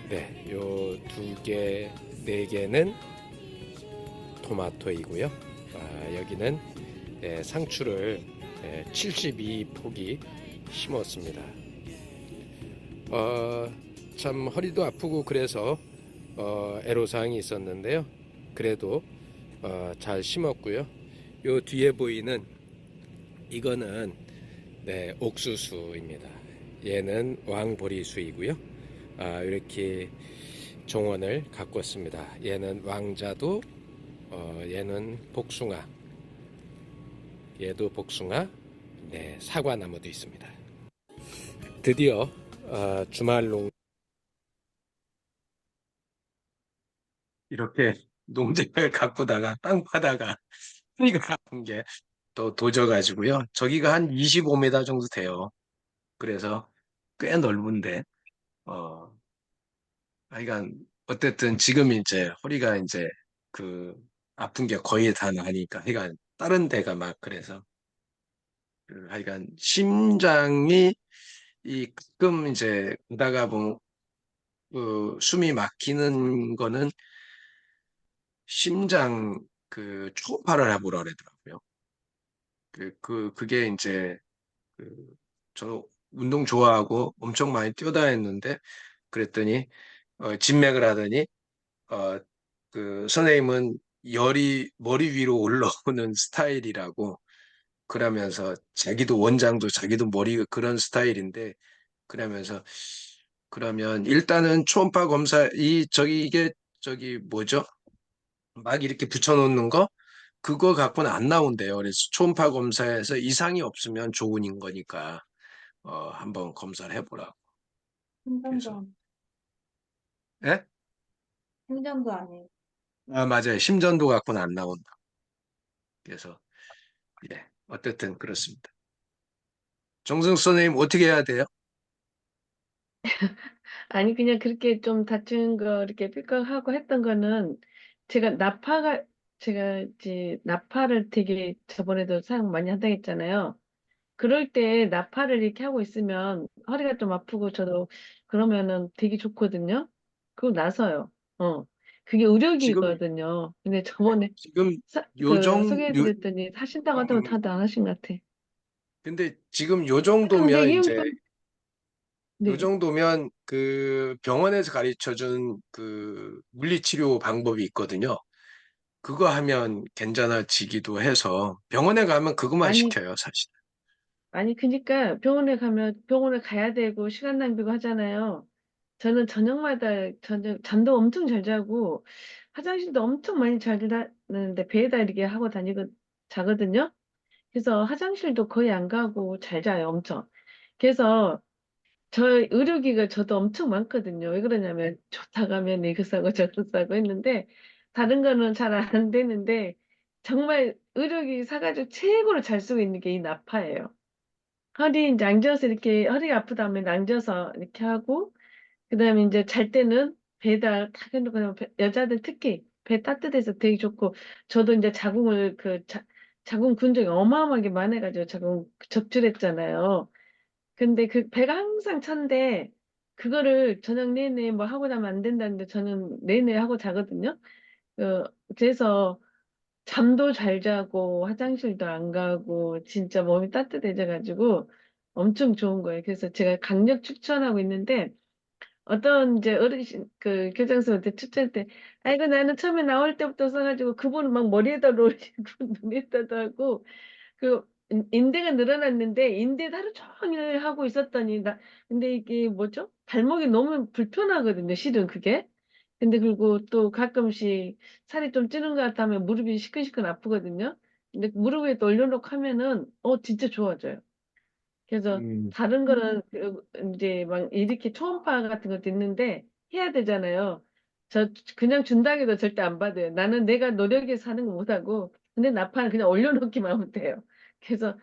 네, 요 2개, 4개는 토마토이고요. 여기는 상추를 72포기 심었습니다. 참 허리도 아프고 그래서 애로사항이 있었는데요. 그래도 잘 심었고요. 요 뒤에 보이는 이거는 옥수수입니다. 얘는 왕보리수이고요. 이렇게 종원을 가꿨습니다. 얘는 왕자도, 얘는 복숭아, 얘도 복숭아, 사과나무도 있습니다. 드디어 주말 이렇게 농장을 가꾸다가 땅 파다가 허리가 아픈 게 또 도져가지고요. 저기가 한 25m 정도 돼요. 그래서 꽤 넓은데, 어, 하여간, 어쨌든 지금 이제 허리가 이제 그 아픈 게 거의 다 나으니까, 하여간 다른 데가 막 그래서 하여간 심장이 이 가끔 이제 가다가 뭐 숨이 막히는 거는 심장 그 초음파를 해보라 그러더라고요. 그게 이제 그 저는 운동 좋아하고 엄청 많이 뛰어다녔는데 그랬더니 진맥을 하더니 어, 그 선생님은 열이 머리 위로 올라오는 스타일이라고 그러면서 자기도 원장도 자기도 머리가 그런 스타일인데 그러면서 그러면 일단은 초음파 검사 이게 저기 뭐죠? 막 이렇게 붙여놓는 거 그거 갖고는 안 나온대요. 그래서 초음파 검사에서 이상이 없으면 좋은 거니까 한번 검사를 해보라고. 심장도 그래서 아니고, 예? 심장도 아니고. 아 맞아요. 심전도 갖고는 안 나온다. 그래서 예 어쨌든 그렇습니다. 정승 선생님 어떻게 해야 돼요? 아니, 그냥 그렇게 좀 다친 거 이렇게 삐걱하고 했던 거는 제가 이제 나파를 되게 저번에도 사용 많이 한다고 했잖아요. 그럴 때 나파를 이렇게 하고 있으면 허리가 좀 아프고 저도 그러면은 되게 좋거든요. 그거 나서요. 어. 그게 지금 의료기거든요. 근데 저번에 지금 그 요정 요 소개해드렸더니 하신다고 하더니 다들 안 하신 것 같아. 근데 지금 요 근데 정도면 이제 이용돈, 요 네. 정도면 그 병원에서 가르쳐 준 그 물리치료 방법이 있거든요. 그거 하면 괜찮아지기도 해서 병원에 가면 그것만 아니, 시켜요, 사실. 아니, 그니까 병원에 가면 병원에 가야 되고 시간 낭비고 하잖아요. 저는 저녁마다 잠도 엄청 잘 자고 화장실도 엄청 많이 잘 다니는데 배에다 이렇게 하고 자거든요. 그래서 화장실도 거의 안 가고 잘 자요, 엄청. 그래서 의료기가 저도 엄청 많거든요. 왜 그러냐면 좋다 가면 이거 사고 저거 사고 했는데 다른 거는 잘 안 되는데 정말 의료기 사가지고 최고로 잘 쓰고 있는 게 이 나파예요. 허리 이제 앉아서 이렇게 허리가 아프다면 앉아서 이렇게 하고 그다음에 이제 잘 때는 배에다 탁 해놓고 그냥 여자들 특히 배 따뜻해서 되게 좋고 저도 이제 자궁 근종이 어마어마하게 많아가지고 자궁 접출했잖아요. 근데 그 배가 항상 찬데 그거를 저녁 내내 뭐 하고 자면 안 된다는데 저는 내내 하고 자거든요. 그 그래서 잠도 잘 자고 화장실도 안 가고 진짜 몸이 따뜻해져가지고 엄청 좋은 거예요. 그래서 제가 강력 추천하고 있는데 어떤 이제 어르신 그 교장선생한테 추천할 때 아이고 나는 처음에 나올 때부터 써가지고 그분은 막 머리에다 놓으시고 눈에다도 하고 그 인대가 늘어났는데 인대 하루 종일 하고 있었더니 근데 이게 뭐죠? 발목이 너무 불편하거든요. 실은 그게. 근데 그리고 또 가끔씩 살이 좀 찌는 것 같다면 무릎이 시큰시큰 아프거든요. 근데 무릎 위에 또 올려놓고 하면은 진짜 좋아져요. 그래서 음, 다른 거는 이제 막 이렇게 초음파 같은 것도 있는데 해야 되잖아요. 저 그냥 준다기도 절대 안 받아요. 나는 내가 노력해서 하는 거 못하고 근데 나파는 그냥 올려놓기만 하면 돼요. 그래서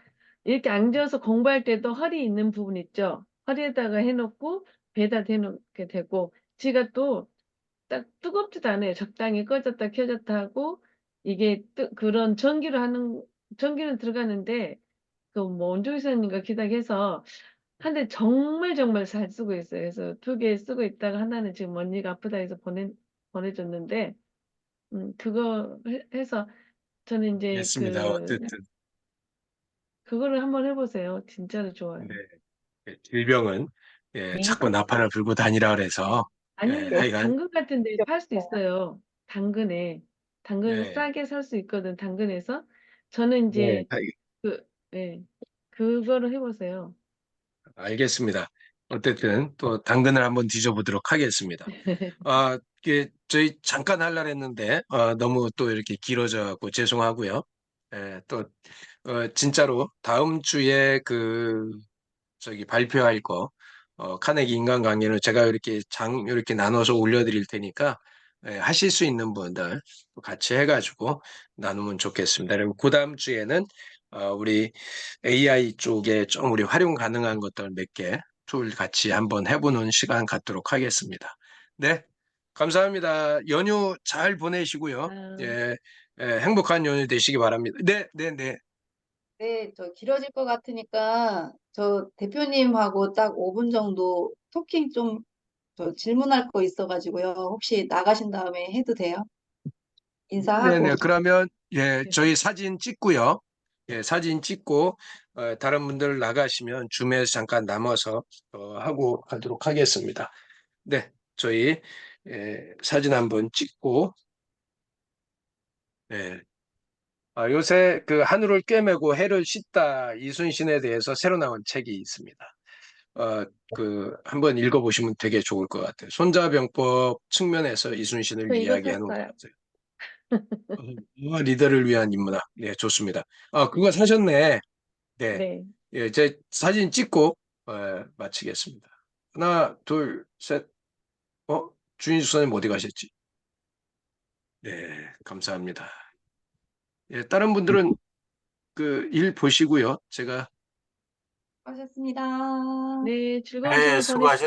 이렇게 앉아서 공부할 때도 허리 있는 부분 있죠. 허리에다가 해놓고 배에다 대놓게 되고 지가 또 딱 뜨겁지도 않아요. 적당히 꺼졌다 켜졌다 하고 이게 그런 전기는 들어가는데 그 뭐 원종이사님과 기탁해서 한 대 정말 정말 잘 쓰고 있어요. 그래서 두 개 쓰고 있다가 하나는 지금 언니가 아프다 해서 보내줬는데 그거 해서 저는 이제 알겠습니다. 어쨌든 그거를 한번 해보세요. 진짜로 네, 좋아요. 질병은 예, 네. 자꾸 나팔을 불고 다니라 그래서 예, 아니, 네. 하여간 당근 같은 데 팔 수 있어요. 당근에. 당근 네, 싸게 살 수 있거든, 당근에서. 저는 네, 이제 그, 예, 그거를 해보세요. 알겠습니다. 어쨌든 또 당근을 한번 뒤져보도록 하겠습니다. 이게 저희 잠깐 하려 했는데 너무 또 이렇게 길어져 갖고 죄송하고요. 예, 또 진짜로 다음 주에 그 저기 발표할 거 카네기 인간관계는 제가 이렇게 나눠서 올려드릴 테니까 하실 수 있는 분들 또 같이 해가지고 나누면 좋겠습니다. 그리고 그 다음 주에는 우리 AI 쪽에 좀 우리 활용 가능한 것들 몇 개 툴 같이 한번 해보는 시간 갖도록 하겠습니다. 네, 감사합니다. 연휴 잘 보내시고요. 아, 예, 행복한 연휴 되시기 바랍니다. 네, 네, 네. 네, 저 길어질 것 같으니까 저 대표님하고 딱 5분 정도 토킹 좀 저 질문할 거 있어가지고요. 혹시 나가신 다음에 해도 돼요? 네, 인사하고. 네. 그러면 저희 사진 찍고요. 사진 찍고 다른 분들 나가시면 줌에서 잠깐 남아서 하고 가도록 하겠습니다. 네, 저희 사진 한번 찍고 네. 요새 그 하늘을 꿰매고 해를 씻다 이순신에 대해서 새로 나온 책이 있습니다. 한번 읽어보시면 되게 좋을 것 같아요. 손자병법 측면에서 이순신을 저 이거 이야기해 놓은 것 샀어요. 같아요. 리더를 위한 인문학. 네, 좋습니다. 그거 사셨네. 네. 네. 제 사진 찍고 마치겠습니다. 하나, 둘, 셋. 주인수 선생님 어디 가셨지? 네, 감사합니다. 다른 분들은 그 일 보시고요. 제가 하셨습니다. 네, 즐거운 네, 시간 보내세요. 수고하셨습니다.